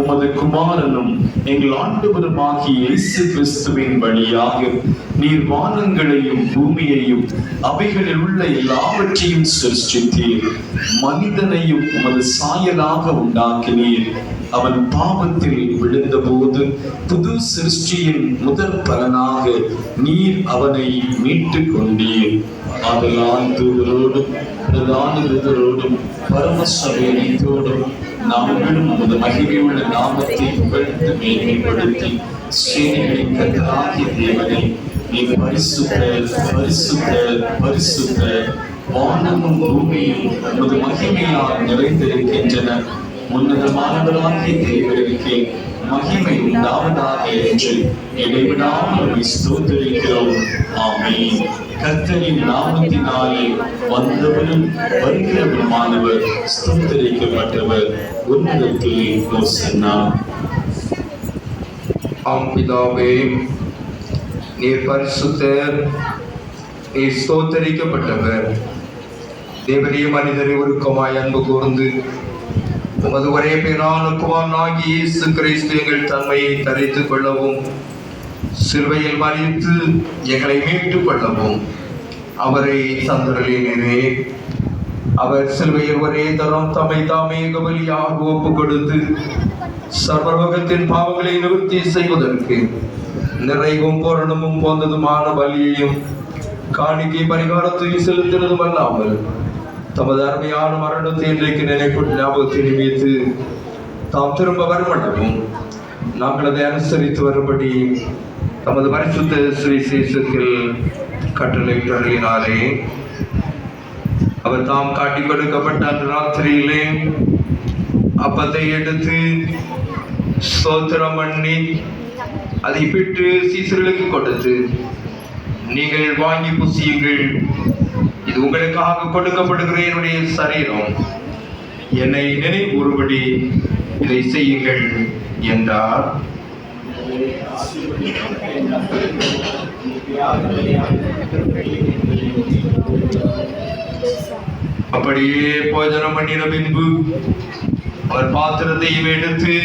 உமது குமாரனும் எங்கள் ஆண்டவருமாகிய இயேசு கிறிஸ்துவின் வழியாக நீர் வானங்களையும் பூமியையும் அவைகளில் உள்ள எல்லாவற்றையும் சிருஷ்டித்தீர். மனிதனையும் உமது சாயலாக உண்டாக்கினீர். அவன் பாவத்தில் விழுந்தபோது புது சிருஷ்டியின் முதற் பலனாக நீர் அவனை மீட்டுக் கொண்டீர். ஆதலால் தூதரோடும் பிரதான தூதரோடும் பரமசபையோடும் நாங்களும் உமது மகிமையுள்ள நாமத்தை புகழ்ந்து மேன்மைப்படுத்தி சேனைகளின் கர்த்தராகிய தேவனை நீர் பரிசுத்தர் பரிசுத்தர் பரிசுத்தர், வானமும் பூமியும் உமது மகிமையால் நிறைந்திருக்கின்றன. உன்னதமானவராகிய தேவனுக்கு மகிமை உண்டாவதாக என்று இடைவிடாமல் ஸ்தோத்திரிக்கிறோம். ஆமென். கர்த்தரின் நாமத்தினாலே வந்தவரும் வருகிறவருமானவர் ஸ்தோத்திரிக்கப்பட்டவர். உன்னதத்திலே ஹோசன்னா. ஆம் பிதாவே, நீர் பரிசுத்தர், நீர் ஸ்தோத்திரிக்கப்பட்டவர். தேவனே, மனிதரை ஒருக்கமாய் அன்பு கூர்ந்து உமது ஒரே பேரான குமாரனாகிய இயேசு கிறிஸ்து எங்கள் தன்மையை தரித்துக் கொள்ளவும் சிலுவையில் மரித்து எங்களை மீட்டுக் கொள்ளவும் அவரை தந்தருளினீரே. அவர் சிலுவையில் ஒரே தரம் தம்மை தாமே பலியாக ஒப்புக் கொடுத்து சர்வலோகத்தின் பாவங்களை நிவர்த்தி செய்வதற்கு நிறைவும் பூரணமும் போந்ததுமான பலியையும் காணிக்கை பரிகாரத்தையும் செலுத்தினதும் அல்லாமல் தமது அருமையான மரணத்தை இன்றைக்கு நினைக்கும் ஞாபகத்தை நிமித்து தாம் திரும்ப வரமண்டவும் நாங்கள் அதை அனுசரித்து வரும்படி தமது பரிசுத்த சுவிசேஷத்தில் கட்டளையிட்டாரே. அவர் தாம் காட்டிக் கொடுக்கப்பட்ட அன்று ராத்திரியிலே அப்பத்தை எடுத்து ஸ்தோத்திரம் பண்ணி அதை பிட்டு சீசர்களுக்கு கொடுத்து நீங்கள் வாங்கி புசியுங்கள், இது உங்களுக்காக கொடுக்கப்படுகிற என்னுடைய சரீரம், என்னை நினைவுறும்படி இதை செய்யுங்கள் என்றார். அப்படியே போஜனம் பண்ணின பின்பு அவர் பாத்திரத்தையும் எடுத்து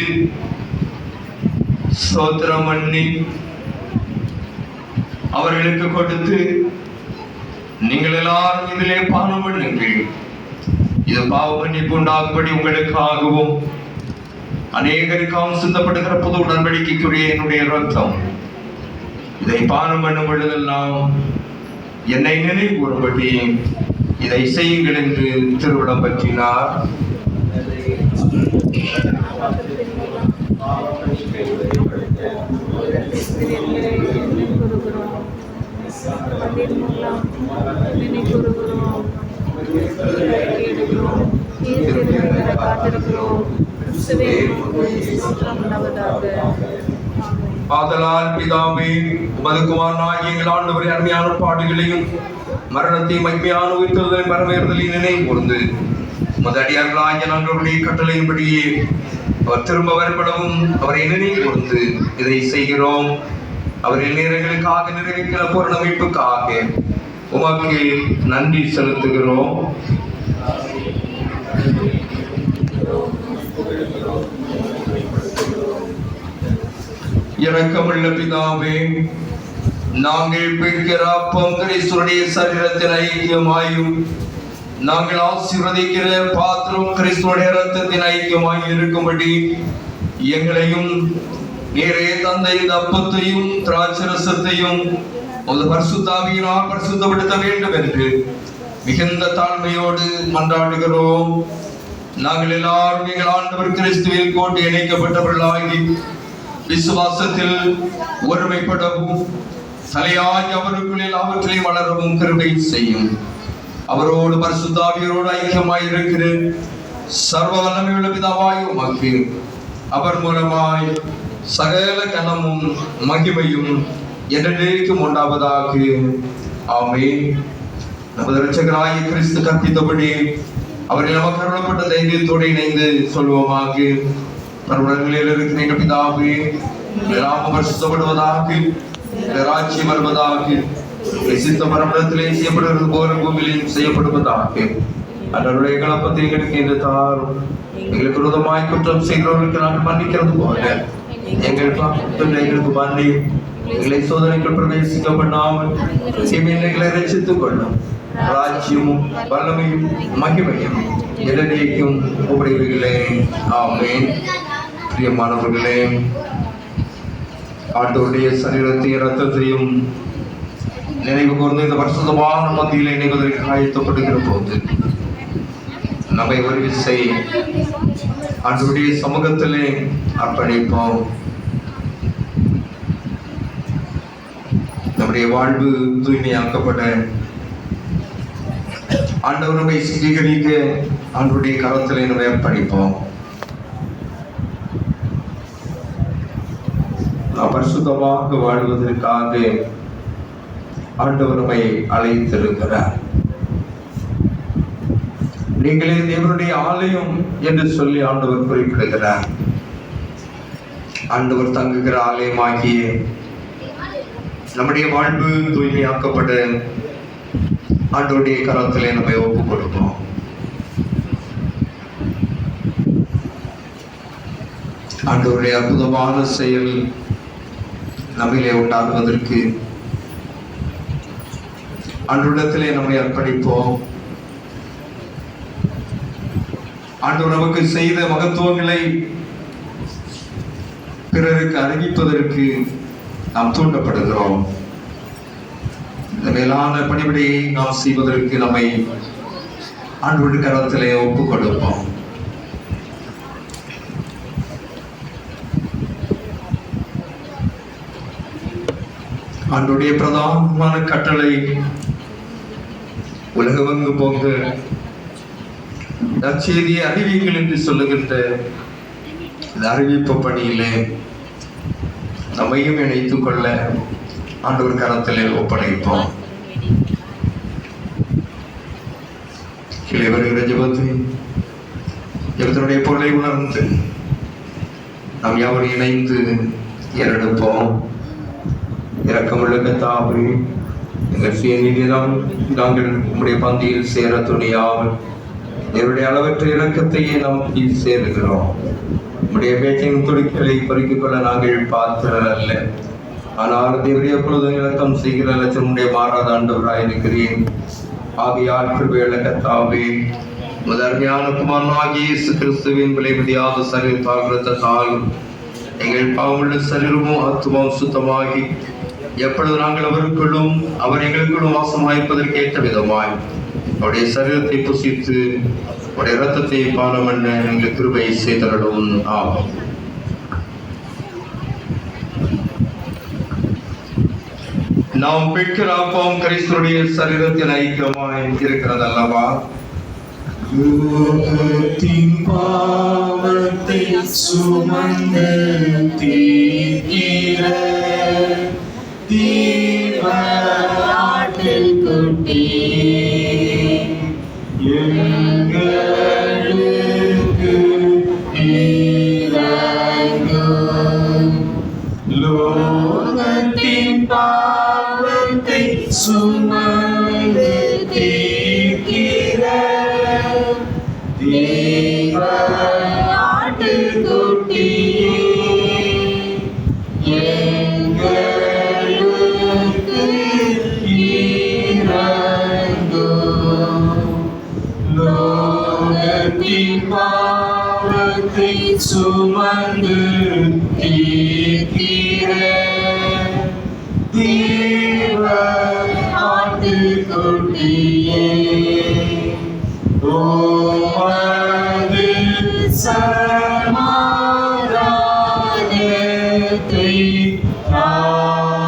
ஸ்தோத்திரம் பண்ணி அவர்களுக்கு கொடுத்து, நீங்கள் எல்லாரும் இதிலே பானம் பண்ணுங்கள், இது பாவ மன்னிப்பு உண்டாகும்படி உங்களுக்காகவும் அநேகருக்காகவும் சிந்தப்படுகிற புது உடன்படிக்கைக்குரிய என்னுடைய ரத்தம், இதை பானம் பண்ணும் பொழுதெல்லாம் என்னை நினைவுறும்படி இதை செய்யுங்கள் என்று திருவிழம் பற்றினார். ஆதலால் பிதாவே, உமது குமாரனாகிய எங்கள் ஆண்டவரே அருமையான பாடுகளையும் மரணத்தையும் மகிமையான உயிர்த்தெழுதலையும் வரவேறுதலையும் நினைவு கூர்ந்து உமது அடியார்களாகிய நாங்களுடைய கட்டளையின்படியே அவர் திரும்ப வரப்படவும் அவரை நினைவு கூர்ந்து இதை செய்கிறோம். அவரின் நேரங்களுக்காக நிறைவேற்கிற பூரண மீட்புக்காக உமக்கு நன்றி செலுத்துகிறோம். இரக்கமுள்ள பிதாவே, நாங்கள் பிடிக்கிற அப்பம் கிறிஸ்துடைய சரீரத்தின் ஐக்கியமாயும் நாங்கள் ஆசீர்வதிக்கிற பாத்திரம் கிறிஸ்துடைய இரத்தத்தின் ஐக்கியமாய் இருக்கும்படி எங்களையும் நீரே தந்த இந்த அப்பத்தையும் திராட்சரசத்தையும் உமது பரிசுத்த ஆவியினால் பரிசுத்தப்படுத்த வேண்டும் என்று மிகுந்த தாழ்மையோடு மன்றாடுகிறோம். நாங்கள் எல்லாரும் எங்கள் ஆண்டவர் கிறிஸ்துவில் கோட்டை இணைக்கப்பட்டவர்களாகி விசுவாசத்தில் ஒருமைப்படவும் தலையாய் அவருக்குள் எல்லாவற்றையும் வளரவும் கிருபை செய்யும். அவரோடு பரிசுத்த ஆவியோடு ஐக்கியமாய் இருக்கிற சர்வ வல்லமையுள்ள பிதாவாய் உமக்கு அவர் மூலமாய் சகல கனமும் மகிமையும் என்றென்றைக்கும் உண்டாவதாக. ஆமென். நமது இரட்சகராகிய கிறிஸ்து கற்பித்தபடி அவரில் நமக்கு அருளப்பட்ட தைரியத்தோடு இணைந்து சொல்வோமாக. பரவலங்களில் இருக்கிற எங்கள் பிதாவே, நாமம் பரிசுத்தப்படுவதாக, ராஜ்யம் வருவதாக, சித்த பரமத்திலே செய்யப்படுவது போல பூமியிலும் செய்யப்படுவதாக. அன்றைய கலப்பத்தை எங்களுக்கு என்று தாரும். எங்களுக்கு விரோதமாய் குற்றம் செய்கிறவர்களுக்கு நாங்கள் மன்னிக்கிறது போல எங்களுக்கு மன்னி, எங்களை சோதனைகள் பிரவேசிக்க பண்ணாமல் எங்களை ரட்சித்துக் கொள்ளும். ராஜ்யமும் வல்லமையும் மகிமையும் எதனையும் உடையவர்களே. ஆமென். பிரியமானவர்களே, ஆண்டவருடைய சரீரத்தையும் இரத்தத்தையும் நினைவு கூர்ந்து இந்த பரிசுத்தமான மத்தியில் இணைவதற்கு ஆயத்தப்படுகிற போது நம்மை ஒரு விசை ஆண்டவருடைய சமூகத்திலே அர்ப்பணிப்போம். நம்முடைய வாழ்வு தூய்மையாக்கப்பட ஆண்டவர் நம்மை சுத்திகரிக்க ஆண்டவருடைய கரத்திலே நம்மை அர்ப்பணிப்போம். பரிசுத்தமாக வாழ்வதற்காக ஆண்டவர் நம்மை அழைத்திருக்கிறார். நீங்களே தேவனுடைய ஆலயம் என்று சொல்லி ஆண்டவர் குறிப்பிடுகிறார். ஆண்டவர் தங்குகிற ஆலயமாகிய நம்முடைய வாழ்வு தூய்மையாக்கப்பட ஆண்டவருடைய கரத்திலே நம்மை ஒப்புக் கொடுப்போம். ஆண்டவருடைய அற்புதமான செயல் நம்மிலே உண்டாகுவதற்கு ஆண்டவரிடத்திலே நம்மை அர்ப்பணிப்போம். ஆண்டவர் நமக்கு செய்த மகத்துவங்களை பிறருக்கு அறிவிப்பதற்கு நாம் தூண்டப்படுகிறோம். இந்த மேலான பணிவிடையை நாம் செய்வதற்கு நம்மை ஆண்டவருடைய கரத்திலே ஒப்புக் கொடுப்போம். ஆண்டவருடைய பிரதானமான கட்டளை உலகமெங்கு போங்க, நற்செய்தியை அறிவியுங்கள் என்று சொல்லுகின்ற இந்த அறிவிப்பு பணியிலே நம்மையும் இணைத்துக் கொள்ள ஆண்டவர் கரத்திலே ஒப்படைப்போம். கீழே வருகிற ஜெபத்தினுடைய பொருளை உணர்ந்து நாம் யாவரும் இணைந்து ஏறெடுப்போம். இரக்கமுள்ள கர்த்தாவே, எங்கள் சுயநீதிதான் நாங்கள் உம்முடைய பந்தியில் சேர துணியாமல் என்னுடைய அளவற்ற இரக்கத்தையே நாம் சேருகிறோம். உம்முடைய பேச்சின் துடிப்புகளை பறித்துக் கொள்ள நாங்கள் பார்க்கிறோம் அல்ல, ஆனால் தேவடைய எப்பொழுதும் இலக்கம் செய்கிற லட்சமுடைய மாறாத ஆண்டவராயிருக்கிறேன். ஆகியால் கிருபையுள்ள கர்த்தாவே, முதன்மையான குமாரனாகிய இயேசு கிறிஸ்துவின் விலைமதியாத சரீரத்தால் இரத்தத்தால் எங்கள் பாவமுள்ள சரீரமும் ஆத்துமாவும் சுத்தமாகி எப்பொழுது நாங்கள் அவருக்குள்ளும் அவர் எங்களுக்குள்ளும் வாசமாயிருப்பதற்கு ஏற்ற விதமாய் அவருடைய சரீரத்தை புசித்து அவருடைய இரத்தத்தை பானம் பண்ண எங்களுக்கு கிருபை செய்தருளும். ஆகும். நாம் பெற்கிற அப்பம் கிறிஸ்துடைய சரீரத்தில் ஐக்கியமாய் இருக்கிறது அல்லவா? லோகத்தின் பாவத்தை சுமந்து தீர்க்கிற தேவ ஆட்டுக்குட்டியே, எங்களுக்கு இரங்கும். லோகத்தின் பாவத்தை சுமந்து தீர்க்கிற தேவ ஆட்டுக்குட்டியே, எங்களுக்கு இரங்கும். லோகத்தின் பாவத்தை சுமந்து தீர்க்கிற தேவ ஆட்டுக்குட்டியே, உமது சமாதானத்தை தாரும்.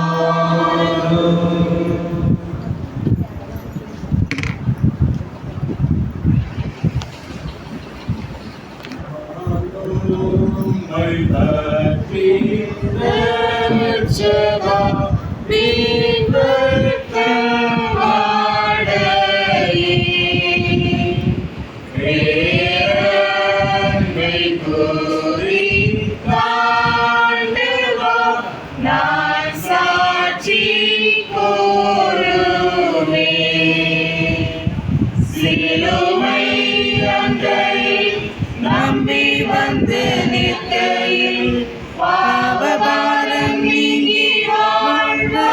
நம்பி வந்து நிற்கையில் பாவபாரம் நீங்கி வாழ்வடைந்தேன்.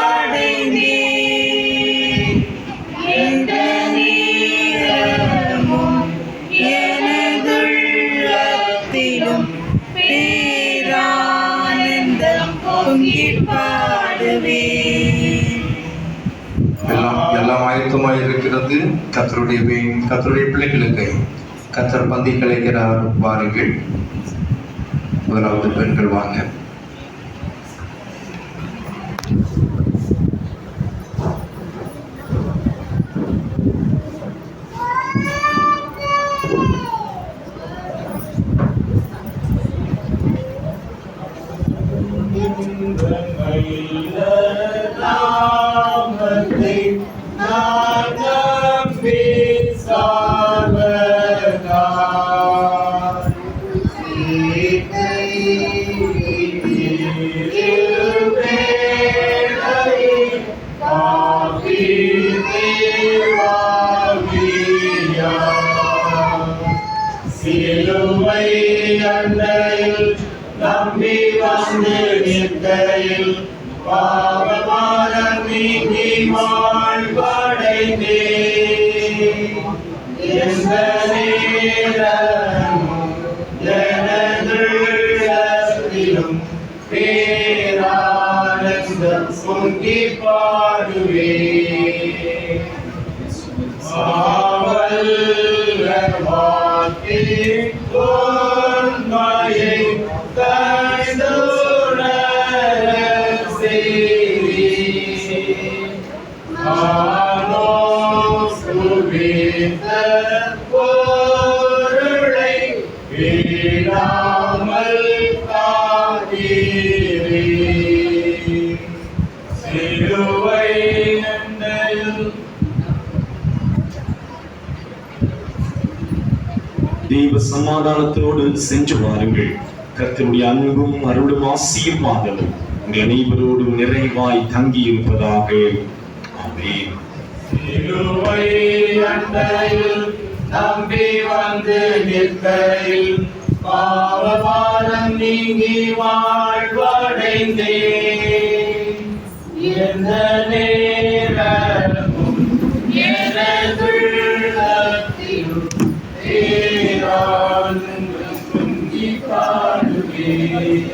எந்த நேரமும் எனதுள்ளத்திலும் பேரானந்தம் பொங்கி பாடுவேன். எல்லாம் ஆயத்தமாய் இருக்கிறது. கர்த்தருடைய பிள்ளைகளுக்கு கர்த்தர் பந்தி கலைக்கிறார். வாருங்கள். முதலாவது பெண்கள் வாங்க. சிலுவை அண்டையில் நம்பி வந்து நிற்கையில் பாவபாரம் நீங்கி வாழ்வடைந்தேன். எந்த நேரமும் எனதுள்ளத்திலும் பேரானந்தம் பொங்கி பாடுவேன். ஆவல்லர் வாக்கின் உண்மையை கண்டுணரச் செய்தீர். நானோ சுவித்த பொருளை விடாமல் காக்கிறேன். சிலுவை தெய்வ சமாதானத்தோடு சென்று வாருங்கள். கர்த்தருடைய அன்பும் அருளும் ஆசீர்வாதமும் உங்கள் அனைவரோடும் நிறைவாய் தங்கி இருப்பதாக. ஆமென். சிலுவை அண்டையில் நம்பி வந்து நிற்கையில் பாவபாரம் நீங்கி வாழ்வடைந்தே எந்த நேரமும் எனதுள்ளத்திலும் பேரானந்தம் பொங்கி பாடுவேன்.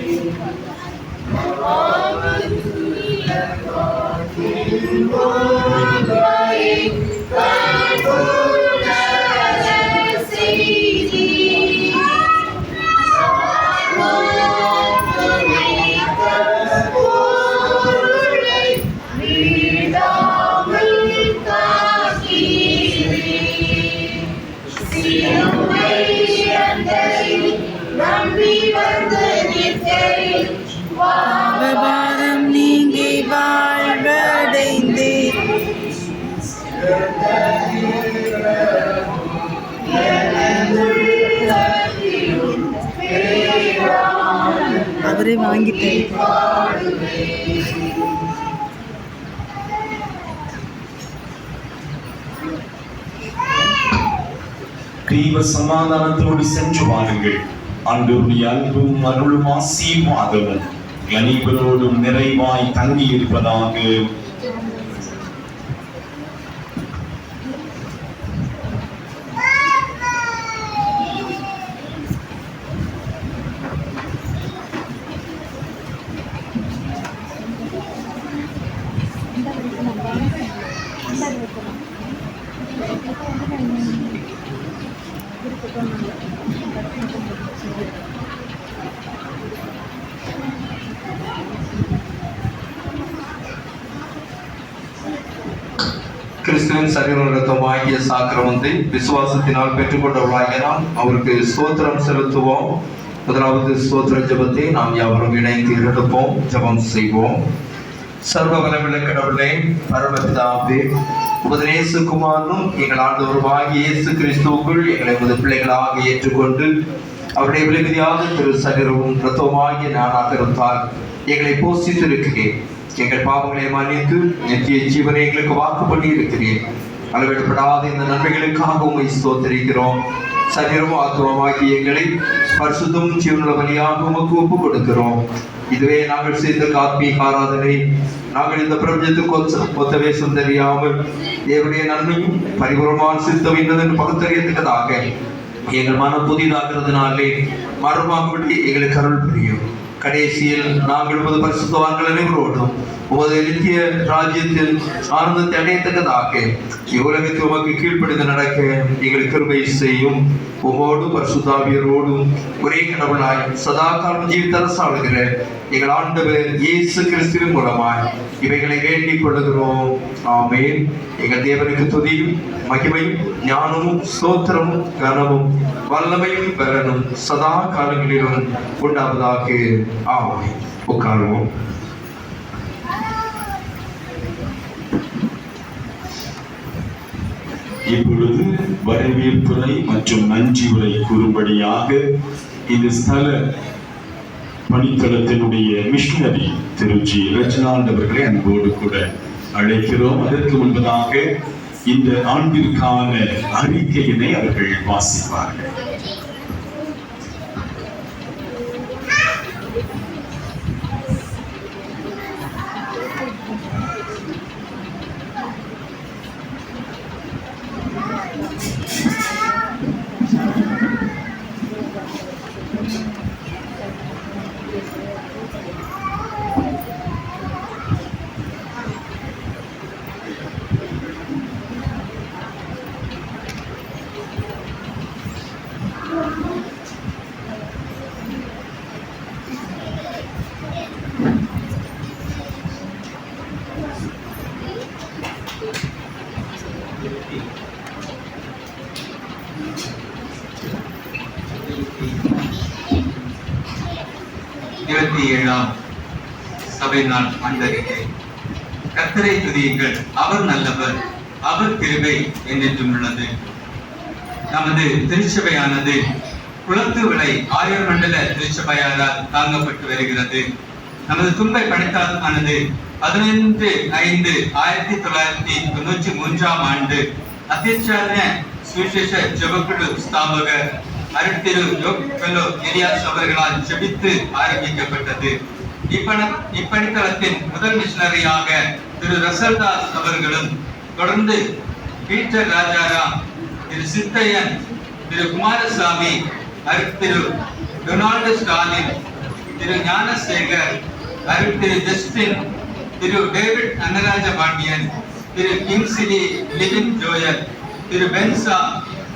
பாவபாரம் நீங்கி வாழ்வடைந்தே அவரே வாங்கிட்டேன். தெய்வ சமாதானத்தோடு சென்று வாருங்கள். ஆண்டவருடைய அன்பும் அருளும் ஆசீர்வாதமும் அனைவரோடும் நிறைவாய் தங்கி இருப்பதாக. கிறிஸ்துவின் சரீரம் ரத்தமாகிய சாக்கிரமத்தை விசுவாசத்தினால் பெற்றுக்கொண்டவர்களாகிய நாம் அவருக்கு ஸ்தோத்திரம் செலுத்துவோம். முதலாவது ஸ்தோத்திர ஜெபத்தை நாம் யாவரும் இணைந்து எடுப்போம். ஜெபம் செய்வோம். சர்வ வல்லமையுள்ள கடவுளே, பரமபிதாவே, உமது நேசகுமாரனும் எங்கள் ஆண்டவருமாகிய இயேசு கிறிஸ்துவுக்குள் எங்களை உமது பிள்ளைகளாக ஏற்றுக்கொண்டு அவருடைய விலைமதியாக திரு சரீரமும் ரத்தமாகிய நானாக இருந்தால் எங்களை போஷித்திருக்கிறேன். எங்கள் பாவங்களை மன்னித்து நித்திய ஜீவனை எங்களுக்கு வாக்கு பண்ணி இருக்கிறேன். அளவிடப்படாத இந்த நன்மைகளுக்காக உம்மை ஸ்தோத்திரிக்கிறோம். சரீரமும் ஆத்மாவாகி எங்களை பரிசுத்தம் ஜீவனுள்ள பலியாக உமக்கு ஒப்பு கொடுக்கிறோம். இதுவே நாங்கள் செய்த ஆத்மீக ஆராதனை. நாங்கள் இந்த பிரபஞ்சத்துக்கு ஒத்தவே சுந்தரியாமல் தேவனுடைய நன்மையும் பரிபூர்ணமான சித்தம் என்னதென்று பகுத்தறியத்தக்கதாக எங்கள் மனம் புதிதாகிறதுனாலே மறுமாகப்படி எங்களுக்கு அருள் புரியும். கடைசியில் நாங்கள் உமது பரிசுத்தவான்கள் அனைவரோடும் உமது நித்திய ராஜ்யத்தில் ஆனந்தத்தை அடையத்தக்கதாக இவ்வுலகத்தில் உமக்கு கீழ்ப்படிந்து நடக்க எங்களுக்கு கிருபை செய்யும். உமோடு பரிசுத்தாவியரோடும் ஒரே கடவுளாய் சதா காலம் ஜீவித்தரசாளுகிற எங்கள் ஆண்டவர் இயேசு கிறிஸ்துவின் மூலமாய் இவைகளை வேண்டிக் கொள்ளுகிறோம். ஆமென். எங்கள் தேவனுக்கு துதியும் மகிமையும் ஞானமும் ஸ்தோத்திரமும் கனமும் வல்லமையும் பலனும் சதா காலங்களிலும் உண்டாவதாக. ஆமென். உட்காருவோம். இப்பொழுது வரவேற்புரை மற்றும் நன்றி உரை கூறும்படியாக இந்த ஸ்தல பணித்தளத்தினுடைய மிஷனரி திரு ஜி ரெஜினால்ட் அவர்களை அன்போடு கூட அழைக்கிறோம். அதற்கு முன்பதாக இந்த ஆண்டிற்கான அறிக்கையினை அவர்கள் வாசிப்பார்கள். சபை நாள் அந்தரிகை. கர்த்தரை துதியுங்கள், அவர் நல்லவர், அவர் கிருபை என்றென்றும் உள்ளது. நமது திருச்சபையானது குளத்து விளை ஆயர் மண்டல திருச்சபையாரால் தாங்கப்பட்டு வருகிறது. நமது தும்பை பணித்தாளமானது 15/5/1993 அத்தியட்சான சுவிசேஷ ஜெபக்குழு ஸ்தாபகர் அருட்திரு யோகெல்லோ எலியாஸ் அவர்களால் ஜெபித்து ஆரம்பிக்கப்பட்டது. இப்பணித்தளத்தின் முதல் மிஷனரியாக திரு ரசல்தாஸ் அவர்களும், தொடர்ந்து பீட்டர் ராஜாராம், திரு சித்தையன், திரு குமாரசாமி, அருட்திரு டொனால்டு ஸ்டாலின், திரு ஞானசேகர், அருட்திரு ஜஸ்டின், திரு டேவிட் அன்னராஜ பாண்டியன், திரு கிங்சிலி லிவின் ஜோயல், திரு பென்சா,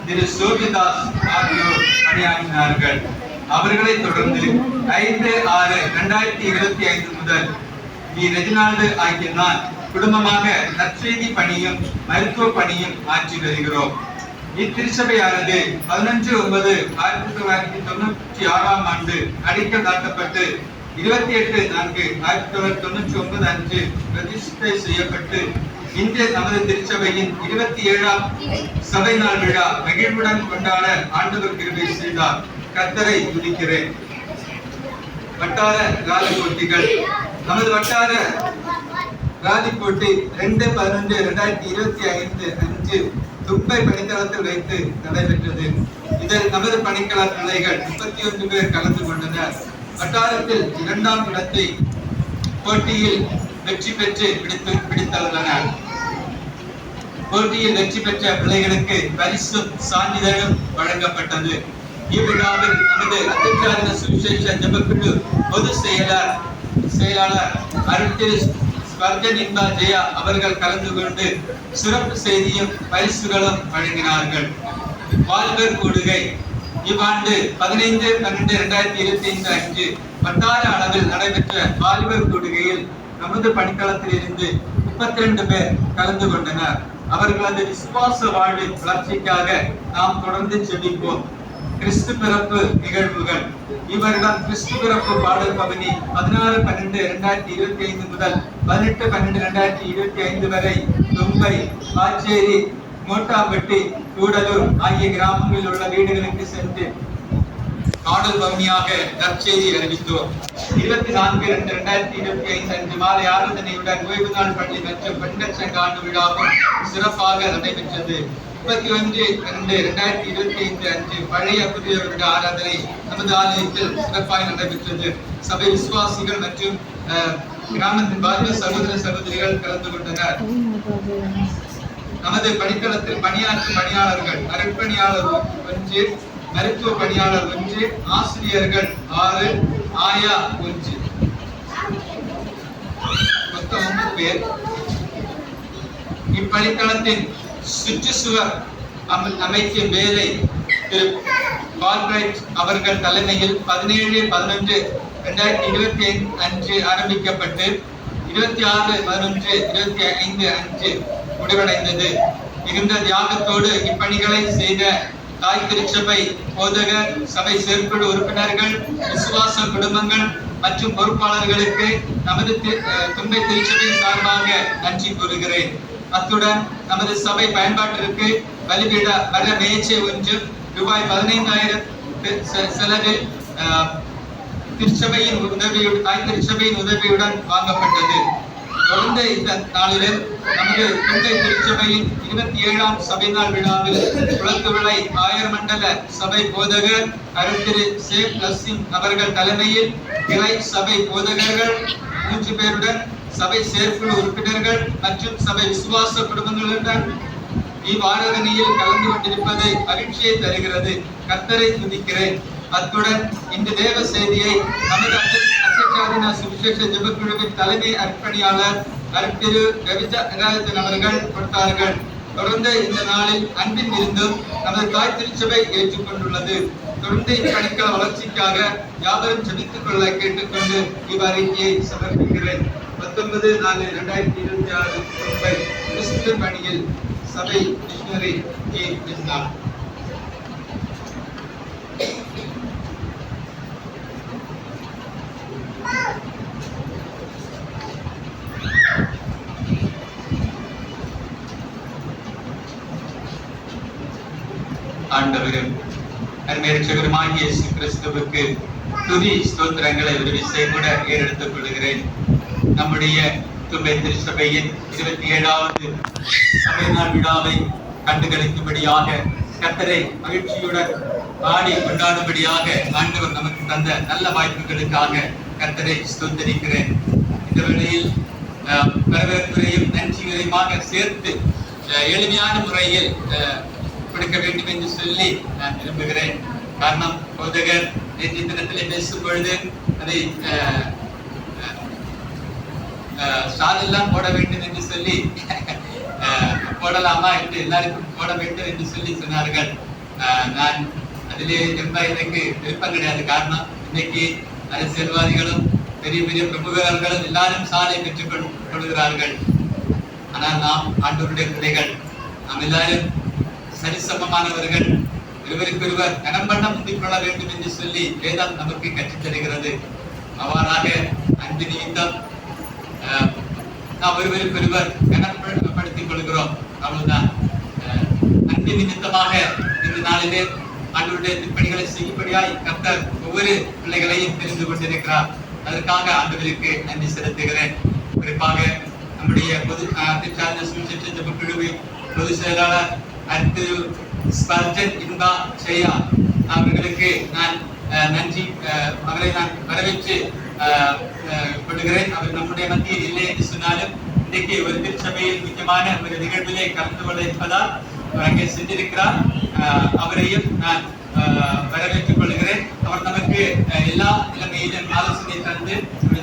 திரு சோபிதாஸ் ஆகியோர் பணியாற்றினார்கள். அவர்களை தொடர்ந்து 5/6/2025 முதல் வி ரெஜினால்டு ஆகிய நான் குடும்பமாக நற்செய்தி பணியும் மருத்துவ பணியும் ஆற்றி வருகிறோம். இத்திருச்சபையானது 15/9/1996 அடிக்கல் நாட்டப்பட்டு 28/4/1999 அன்று பிரதிஷ்டை செய்யப்பட்டு இன்று நமது திருச்சபையின் 27ஆம் சபை நாள் விழா மகிழ்வுடன் கொண்டாட ஆண்டவர் கிருபை செய்தார். கர்த்தரை துதிக்கிறேன். வட்டார ராலி போட்டிகள். நமது வட்டார ராலி போட்டி 2/11/2025 அன்று தும்பை பணித்தளத்தில் வைத்து நடைபெற்றது. இதில் நமது பணிக்கள பிள்ளைகள் 31 பேர் கலந்து கொண்டனர். வட்டாரத்தில் 2ஆம் இடத்தை போட்டியில் வெற்றி பெற்று பிடித்துள்ளனர். போட்டியில் வெற்றி பெற்ற பிள்ளைகளுக்கு பரிசும் சான்றிதழும் வழங்கப்பட்டது. இவ்விழாவில் நமது அத்தியட்சான சுவிசேஷ ஜெபக்குழு பொதுச் செயலாளர் அருட்திரு ஸ்பர்ஜன் இன்பா ஜெயா அவர்கள் கலந்து கொண்டு சிறப்பு செய்தியும் பரிசுகளும் வழங்கினார்கள். வாலிபர் கூடுகை. இவ்வாண்டு 15/12/2025 அன்று வட்டார அளவில் நடைபெற்ற வாலிபர் கூடுகையில் நமது பணித்தளத்தில் இருந்து 32 பேர் கலந்து கொண்டனர். அவர்களது விசுவாச வாழ்வின் வளர்ச்சிக்காக நாம் தொடர்ந்து ஜெபிப்போம். கிறிஸ்து பிறப்பு நிகழ்வுகள். இவரிடம் கிறிஸ்து பிறப்பு பாடல் பவனி 16/12/2025 முதல் 18/12/2025 வரை தும்பை, ஆச்சேரி, மோட்டாம்பட்டி, கூடலூர் ஆகிய கிராமங்களில் உள்ள வீடுகளுக்கு சென்று பாடல் பவனியாக நற்செய்தி அறிவித்தோம். 24/2/2025 அன்று மாலை ஆராதனையுடன் ஓய்வு நாள் பள்ளி மற்றும் பெண்கள் சங்க ஆண்டு விழாவும் சிறப்பாக நடைபெற்றது. 31/2/2025 அன்று பழைய புதிய வருட ஆராதனை நமது ஆலயத்தில் சிறப்பாக நடைபெற்றது. சபை விசுவாசிகள் மற்றும் கிராமத்தின் பாலிய சகோதர சகோதரிகள் கலந்து கொண்டனர். நமது பணித்தளத்தில் பணியாற்றும் பணியாளர்கள் அருட்பணியாளர் 1, மருத்துவ பணியாளர் 1, ஆசிரியர்கள் 6, ஆயா 1, மொத்தம் 9 பேர். இப்பணித்தளத்தின் சுற்றுச்சுவர் அமைக்கும் வேலை திரு பால்ரைட் அவர்கள் தலைமையில் 17/11/2025 அன்று ஆரம்பிக்கப்பட்டு 26/11/2025 அன்று முடிவடைந்தது. மிகுந்த தியாகத்தோடு இப்பணிகளை செய்த தாய் திருச்சபை போதகர், சபை செயற்குழு உறுப்பினர்கள், விசுவாச குடும்பங்கள் மற்றும் பொறுப்பாளர்களுக்கு நமது தும்பை திருச்சபை சார்பாக நன்றி கூறுகிறேன். அத்துடன் நமது சபை பயன்பாட்டிற்கு பலிபீட மர மேய்ச்சை ஒன்று ரூபாய் 15,000 செலவில் திருச்சபையின் உதவியுடன் வாங்கப்பட்டது. தொடர்ந்து இந்த நாளில் நமது தும்பை திருச்சபையின் 27ஆம் சபை நாள் விழாவில் குளத்து விளை ஆயர் மண்டல சபை போதகர் அருட்திரு சேப் லஸ்ஸிம் அவர்கள் தலைமையில் இறை சபை போதகர்கள் 3 பேருடன் சபை செயற்குழு உறுப்பினர்கள் மற்றும் சபை விசுவாச குடும்பங்களுடன் இவ்வாராதனையில் கலந்து கொண்டிருப்பதை மகிழ்ச்சியை தருகிறது. கர்த்தரை துதிக்கிறேன். அத்துடன் இந்த தேவ செய்தியை நமது அத்தியட்சான சுவிசேஷ ஜெபக்குழுவின் தலைமை அர்ப்பணியாளர் அருட்திரு ரவிராஜன் அவர்கள் கொடுத்தார்கள். தொடர்ந்து இந்த நாளில் அன்பின் இருந்தும் நமது தாய் திருச்சபை ஏற்றுக்கொண்டுள்ளது. தொடர்ந்து இப்பணிக்கான வளர்ச்சிக்காக யாவரும் ஜெபித்துக் கொள்ள கேட்டுக்கொண்டு இவ்வறிக்கையை சமர்ப்பிக்கிறேன். 19/4/2026 தும்பை கிறிஸ்து பணியில் சபை மிஷனரி இருந்தார். ஆண்டவரும் அருமையரட்சகருமாகிய இயேசு கிறிஸ்துவுக்கு துதி ஸ்தோத்திரங்களை ஒரு விசை கூட ஏறெடுத்துக் கொள்கிறேன். நம்முடைய தும்பை திருச்சபையின் 27வது சபை நாள் விழாவை கண்டுகளிக்கும்படியாக கர்த்தரை மகிழ்ச்சியுடன் பாடி கொண்டாடும்படியாக ஆண்டவர் நமக்கு தந்த நல்ல வாய்ப்புகளுக்காக கர்த்தரை ஸ்தோத்திரிக்கிறேன். இந்த வேளையில் வரவேற்புரையும் நன்றிகளையுமாக சேர்த்து எளிமையான முறையில் கொடுக்க வேண்டும் என்று சொல்லி நான் விரும்புகிறேன். காரணம், போதகர் நேற்றைய தினத்திலே பேசும் பொழுது அதை சாதெல்லாம் போட வேண்டும் என்று சொல்லி போடலாமா என்று எல்லாருக்கும் போட வேண்டும் என்று சொல்லி சொன்னார்கள். நான் அதிலே ரொம்ப எனக்கு விருப்பம் கிடையாது. காரணம், இன்னைக்கு அரசியல்வாதிகளும் பெரிய பெரிய பிரமுகர்களும் எல்லாரும் சாலை பெற்றுக் கொள்கிறார்கள். ஆனால் நாம் ஆண்டவருடைய பிள்ளைகள், நாம் எல்லாரும் சரிசமமானவர்கள், ஒருவருக்கொருவர் கனம் பண்ண முந்திக் கொள்ள வேண்டும் என்று சொல்லி வேதம் நமக்கு கற்றுத் தருகிறது. அவ்வாறாக அன்பு நிமித்தம் நாம் ஒருவருக்கொருவர் கனப்படுத்திக் கொள்கிறோம். அவ்வளவுதான். அன்பு நிமித்தமாக இந்த நாளிலே ஆண்டவருடைய திருப்பணிகளை செய்யும்படியாய் கர்த்தர் ஒவ்வொரு பிள்ளைகளையும் தெரிந்து கொண்டிருக்கிறார். அதற்காக ஆண்டவருக்கு நன்றி செலுத்துகிறேன். குறிப்பாக நம்முடைய குழுவின் பொதுச் செயலாளர் திரு ஸ்பர்ஜன் இன்பா செய்யா அவர்களுக்கு நான் நன்றி, அவரை நான் வரவேற்று கொள்கிறேன். அவர் நம்முடைய மத்தியில் இல்லை என்று சொன்னாலும் இன்றைக்கு ஒரு திருச்சபையில் முக்கியமான ஒரு நிகழ்விலே கலந்து கொள்ள இருப்பதால் அங்கே சென்றிருக்கிறார். அவரையும் நான் வரவேற்றுக் கொள்கிறேன். அவர் நமக்கு எல்லா நிலைமையிலும் ஆலோசனை தந்து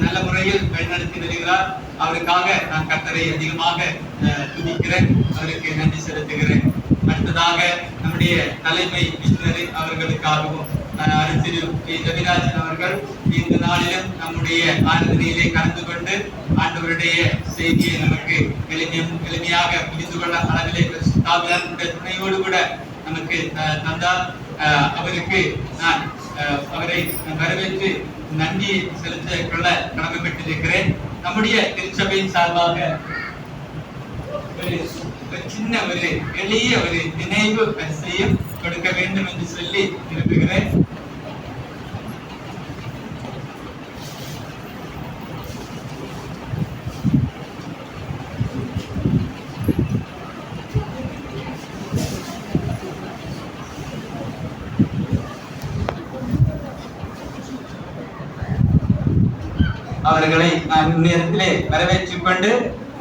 நல்ல முறையில் வழிநடத்தி வருகிறார். அவருக்காக நான் கர்த்தரை அதிகமாக துதிக்கிறேன், அவருக்கு நன்றி செலுத்துகிறேன். அடுத்ததாக நம்முடைய தலைமை மிஷனரி அவர்களுக்காகவும் திரு ரவிராஜன் அவர்கள் இந்த நாளிலும் நம்முடைய ஆராதனையிலே கலந்து கொண்டு ஆண்டவருடைய செய்தியை நமக்கு எளிமையாக புரிந்து கொள்ள அளவிலே துணையோடு கூட நமக்கு தந்தார். அவருக்கு நான் அவரை வரவேற்று நன்றி செலுத்த கொள்ள கடமைப்பட்டிருக்கிறேன். நம்முடைய திருச்சபையின் சார்பாக ஒரு சின்ன ஒரு எளிய ஒரு நினைவு வரிசையும் கொடுக்க வேண்டும் என்று சொல்லி விரும்புகிறேன். அவர்களை நான் இந்நேரத்திலே வரவேற்றுக் கொண்டு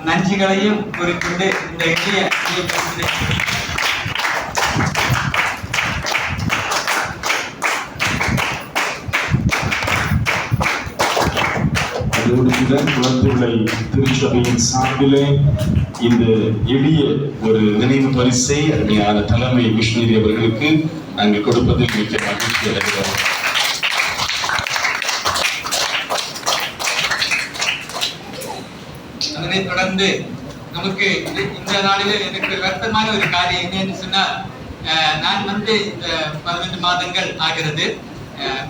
நன்றிகளையும் கூறிக்கொண்டு இந்த எளிய குழந்தைகளை திருச்சபையின் சார்பிலே இந்த எளிய ஒரு நினைவு பரிசை அருமையான தலைமை மிஷனரி அவர்களுக்கு நாங்கள் கொடுப்பதில் மிக்க மகிழ்ச்சி அடைகிறோம். அதனை தொடர்ந்து நமக்கு இந்த நாளிலே எனக்கு வருத்தமான ஒரு காரியம் என்னன்னு சொன்னால், நான் இந்த 11 மாதங்கள் ஆகிறது.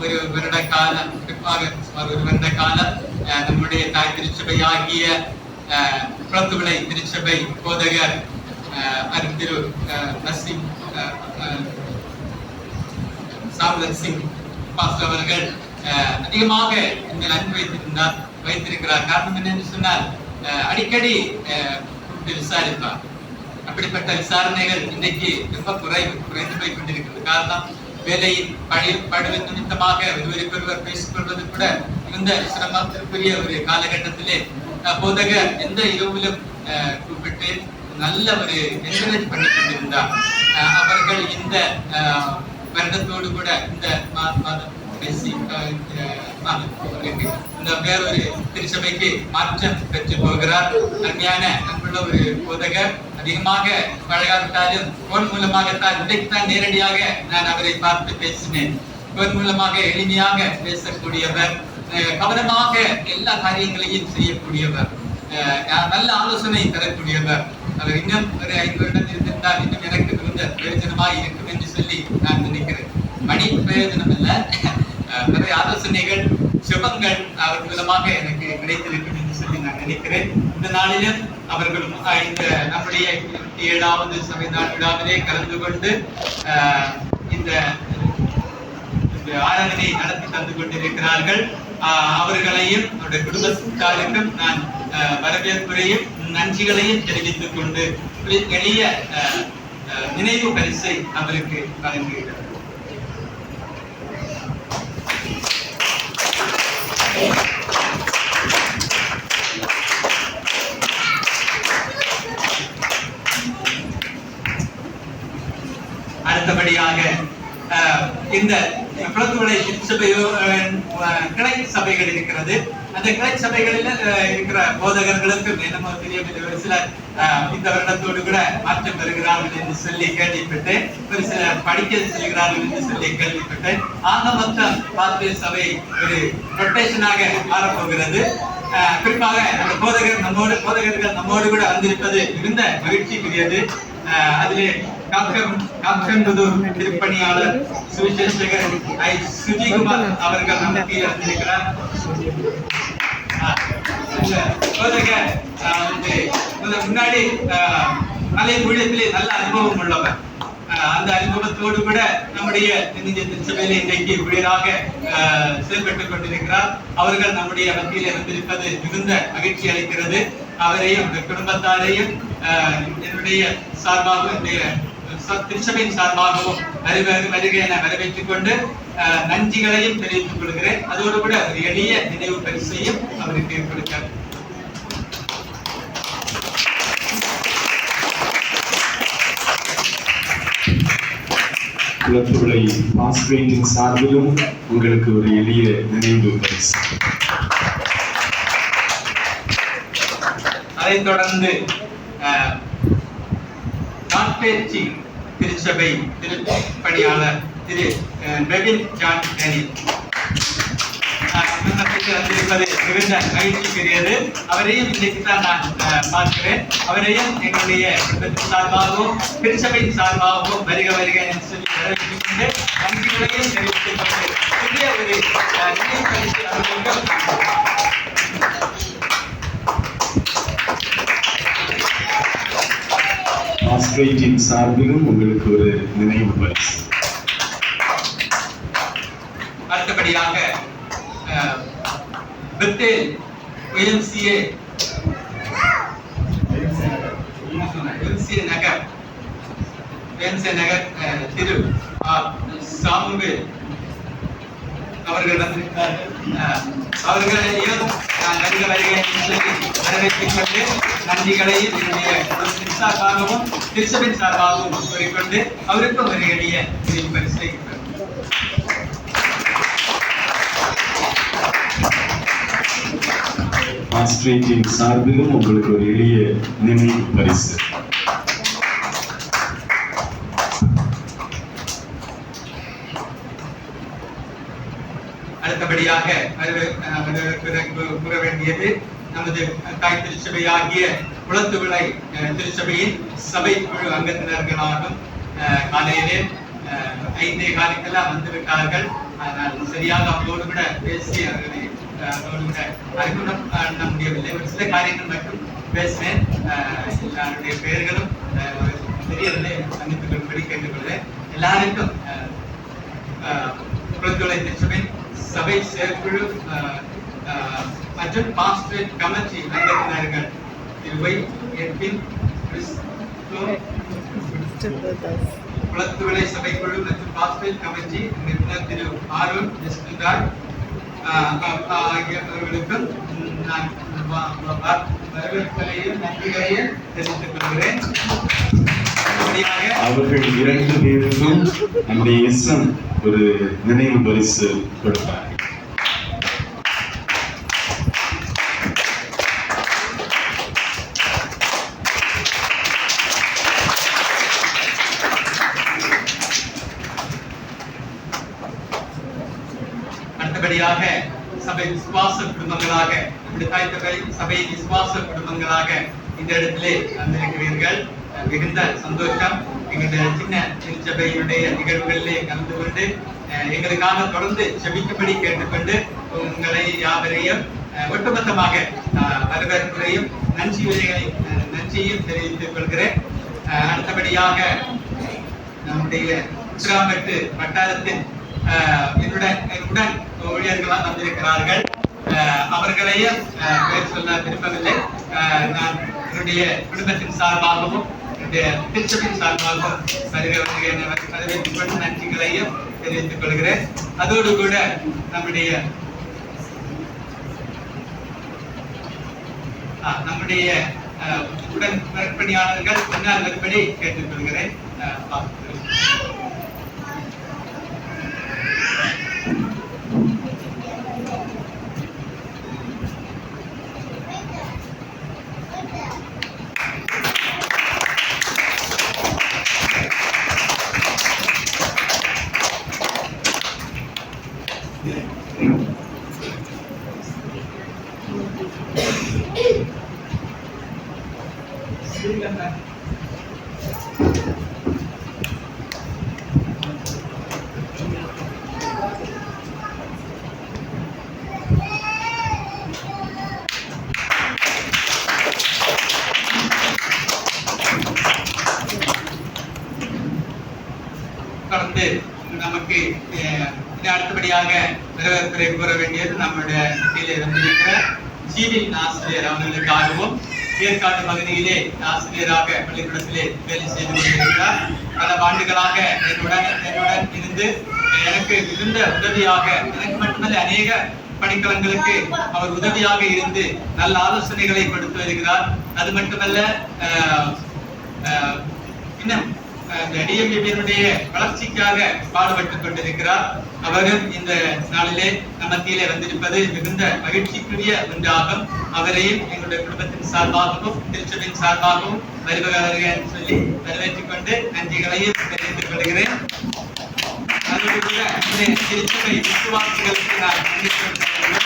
ஒரு வருட காலம், குறிப்பாக ஒரு வருட காலம் நம்முடைய தாய் திருச்சபை ஆகிய குளத்துவிளை திருச்சபை போதகர் திரு நரசிங் சாம்லன் சிங் பாஸ்டர் அவர்கள் அதிகமாக இந்த அன்பு வைத்திருக்கிறார். காரணம் என்னன்னு சொன்னால், அடிக்கடி விசாரிப்பார். அப்படிப்பட்ட விசாரணைகள் இன்னைக்கு ரொம்ப குறைந்து போய் கொண்டிருக்கிறது. காரணம், வேலையின் பழுவின் நிமித்தமாக ஒருவருக்கொருவர் பேசிக்கொள்வது கூட மிகுந்த சிரமத்திற்குரிய ஒரு காலகட்டத்திலே போதகர் எந்த இரவிலும் கூப்பிட்டு நல்ல ஒரு என்கரேஜ் பண்ணி கொண்டிருந்தார். அவர்கள் இந்த வருடத்தோடு கூட இந்த மாதம் இந்த வேறொரு திருச்சபைக்கு மாற்றம் பெற்று போகிறார். அருமையான அன்புள்ள ஒரு போதகர். அதிகமாக பழகாவிட்டாலும் போன் மூலமாகத்தான், இன்றைக்குத்தான் நேரடியாக நான் அவரை பார்த்து பேசினேன். போன் மூலமாக எளிமையாக பேசக்கூடியவர், கவனமாக எல்லா காரியங்களையும் செய்யக்கூடியவர், நல்ல ஆலோசனை தரக்கூடியவர். அவர் இன்னும் ஒரு 5 வருடம் இருந்திருந்தால் இன்னும் எனக்கு மிகுந்த பிரயோஜனமாய் இருக்கும் என்று சொல்லி நான் நினைக்கிறேன். மணி பிரயோஜனம் இல்ல, நிறைய ஆலோசனைகள், சுபங்கள் அவர் மூலமாக எனக்கு கிடைத்திருக்கும் என்று சொல்லி நான் நினைக்கிறேன். இந்த நாளிலும் அவர்களும் இந்த நம்முடைய 27வது சபை நாள் விழாவிலே கலந்து கொண்டு இந்த ஆராதனை நடத்தி தந்து கொண்டிருக்கிறார்கள். அவர்களையும் அவருடைய குடும்பத்தாருக்கும் நான் வரவேற்புரையும் நன்றிகளையும் தெரிவித்துக் கொண்டு எளிய நினைவு பரிசை அவருக்கு வழங்குகிறார். அடுத்தபடியாக இந்த குளத்துவளை கிளை சபைகள் இருக்கிறது. அந்த கிளை சபைகளில் இருக்கிற போதகர்களுக்கு என்னமோ தெரியவில்லை, ஒரு சிலர் இந்த வருடத்தோடு கூட மாற்றம் பெறுகிறார்கள் என்று சொல்லி கேள்விப்பட்டேன். ஒரு சிலர் படிக்க செல்கிறார்கள் என்று சொல்லி கேள்விப்பட்டேன். ஆக மொத்தம் பாத்வே சபை ஒரு ரொட்டேஷனாக மாறப்போகிறது. குறிப்பாக அந்த போதகர்கள் நம்மோடு கூட வந்திருப்பது மிகுந்த மகிழ்ச்சிக்குரியது. அதிலே காக்கம்புதூர் திருப்பணியாளர் சுவிசேஷகர் ஐ சுஜிகுமார் அவர்கள் நமக்கு வந்திருக்கிறார். முன்னாடி மலை ஊழியத்திலே நல்ல அனுபவம் உள்ளவர். அந்த அனுபவத்தோடு கூட நம்முடைய திருச்சபையில இன்றைக்கு ஊழியராக செயல்பட்டுக் கொண்டிருக்கிறார். அவர்கள் நம்முடைய மத்தியில் இருந்திருப்பது மிகுந்த மகிழ்ச்சி அளிக்கிறது. அவரையும் குடும்பத்தாரையும் என்னுடைய சார்பாகவும் திருச்சபையின் சார்பாகவும் வருக என வரவேற்றுக் கொண்டு நன்றிகளையும் தெரிவித்துக் கொள்கிறேன். அதோடு கூட ஒரு எளிய நினைவு பரிசையும் அவருக்கு கொடுக்கிறார். குளத்துவளை பாஸ்வேட்டின் சார்பிலும் உங்களுக்கு ஒரு எளிய நினைவு பரிசு. அதைத் தொடர்ந்து காட்பேச்சி திருச்சபை திருப்பணியாளர் திரு பெவின் ஜான் டேனியல் வந்திருப்பது மிகுந்த மகிழ்ச்சிக்குரியது. அவரையும் இன்றைக்கு தான் நான் பார்க்கிறேன். அவரையும் எங்களுடைய குடும்பத்தின் சார்பாகவும் திருச்சபையின் சார்பாகவும் வருக என்று சொல்லி வரவேற்றுக் கொண்டு நன்றிகளையும் தெரிவித்துக் கொண்டு புதிய ஒரு நினைவு பரிசு அவர்களுக்கு பாஸ்வேட்டின் சார்பிலும் உங்களுக்கு ஒரு நினைவு பரிசு. அடுத்தபடியாக பெத்தேல் YMCA நகர் திரு சாமுவேல் அவர்கள் வந்திருக்கிறார்கள். அவர்களையும் நன்றிக வரவேற்றுக் கொண்டு நன்றிகளையும் என்னுடைய சார்பாகவும் திருச்சபின் சார்பாகவும் கூறிக்கொண்டு அவருக்கும் ஒரு எளிய பரிசை பாஸ்வேட்டின் சார்பிலும் உங்களுக்கு ஒரு எளிய நினைவு பரிசு. அடுத்தபடியாக கூற வேண்டியது நமது தாய் திருச்சபை ஆகிய குளத்துவிளை திருச்சபையின் சபை குழு அங்கத்தினர்களாலும் காலையிலே 5:15 வந்துவிட்டார்கள். ஆனால் சரியாக அவர்களோடு கூட பேசி அவர்களை அறிமுகம் பண்ண முடியவில்லை. ஒரு சில காரியங்கள் மட்டும் பேசினேன். எல்லாருடைய பெயர்களும் தெரியவில்லை. சந்தித்துக் கொள்படி கேட்டுக்கொள்வேன். எல்லாருக்கும் குளத்துவிளை திருச்சபை சபை செயற்குழு மற்றும் பாஸ்டரேட் கமிட்டி அங்கத்தினர்கள் குளத்துவிளை சபைக்குழு மற்றும் பாஸ்டரேட் கமிட்டி அங்கத்தினர் திரு ஆரோன் ஜஸ்பிந்தார் ஆகியவர்களுக்கும் நான் வரவேற்பையும் நன்றிகளையும் தெரிவித்துக் கொள்கிறேன். அவர்கள் 2 பேருக்கும் நம்முடைய எஸ்எம் ஒரு நினைவு பரிசு கொடுத்தார். அடுத்தபடியாக சபை விசுவாச குடும்பங்களாக சபை விசுவாச குடும்பங்களாக இந்த இடத்திலே வந்திருக்கிறீர்கள். மிகுந்த சந்தோஷம். எங்களுடைய சின்ன திருச்சபையினுடைய நிகழ்வுகளிலே கலந்து கொண்டு எங்களுக்காக தொடர்ந்து செபிக்கும்படி கேட்டுக்கொண்டு உங்களை யாவரையும் ஒட்டுமொத்தமாக வரவேற்புரையும் நன்றியையும் தெரிவித்துக் கொள்கிறேன். அடுத்தபடியாக நம்முடைய உச்சிராம்பட்டு வட்டாரத்தின் என்னுடன் ஊழியர்களாக வந்திருக்கிறார்கள். அவர்களையும் பெயர் சொல்ல விரும்பவில்லை. நான் என்னுடைய குடும்பத்தின் சார்பாகவும் என்னுடைய திருச்சபின் சார்பாகவும் வரவேற்றுக் கொண்டு நன்றிகளையும் தெரிவித்துக் கொள்கிறேன். அதோடு கூட நம்முடைய உடன் நற்பணியாளர்கள் முன்னால் வரும்படி கேட்டுக் கொள்கிறேன். தொடர்ந்து நமக்கு அடுத்தபடியாக வரவேற்புரை கூற வேண்டியது நம்முடைய கீழே வந்திருக்கிற சீனின் ஆசிரியர் அவர்களுக்காகவும் ஏற்காடு பகுதியிலே ஆசிரியராக பள்ளிக்கூடத்திலே வேலை செய்து கொண்டிருக்கிறார். பல ஆண்டுகளாக என்னுடன் இருந்து எனக்கு மிகுந்த உதவியாக, எனக்கு மட்டுமல்ல அநேக பணிக்களங்களுக்கு அவர் உதவியாக இருந்து நல்ல ஆலோசனைகளை கொடுத்து வருகிறார். அது மட்டுமல்ல இன்னும் டிஎம்ஏபியினுடைய வளர்ச்சிக்காக பாடுபட்டுக் கொண்டிருக்கிறார். அவரும் இந்த நாளிலே மத்தியிலே வந்திருப்பது மிகுந்த மகிழ்ச்சிக்குரிய ஒன்றாகும். அவரையும் எங்களுடைய குடும்பத்தின் சார்பாகவும் திருச்சபின் சார்பாகவும் வருகிறார்கள் சொல்லி வரவேற்றுக் கொண்டு நன்றிகளையும் தெரிவித்துக் கொள்கிறேன். அதோடு கூட திருச்சபை விசுவாசிகளுக்கு நான்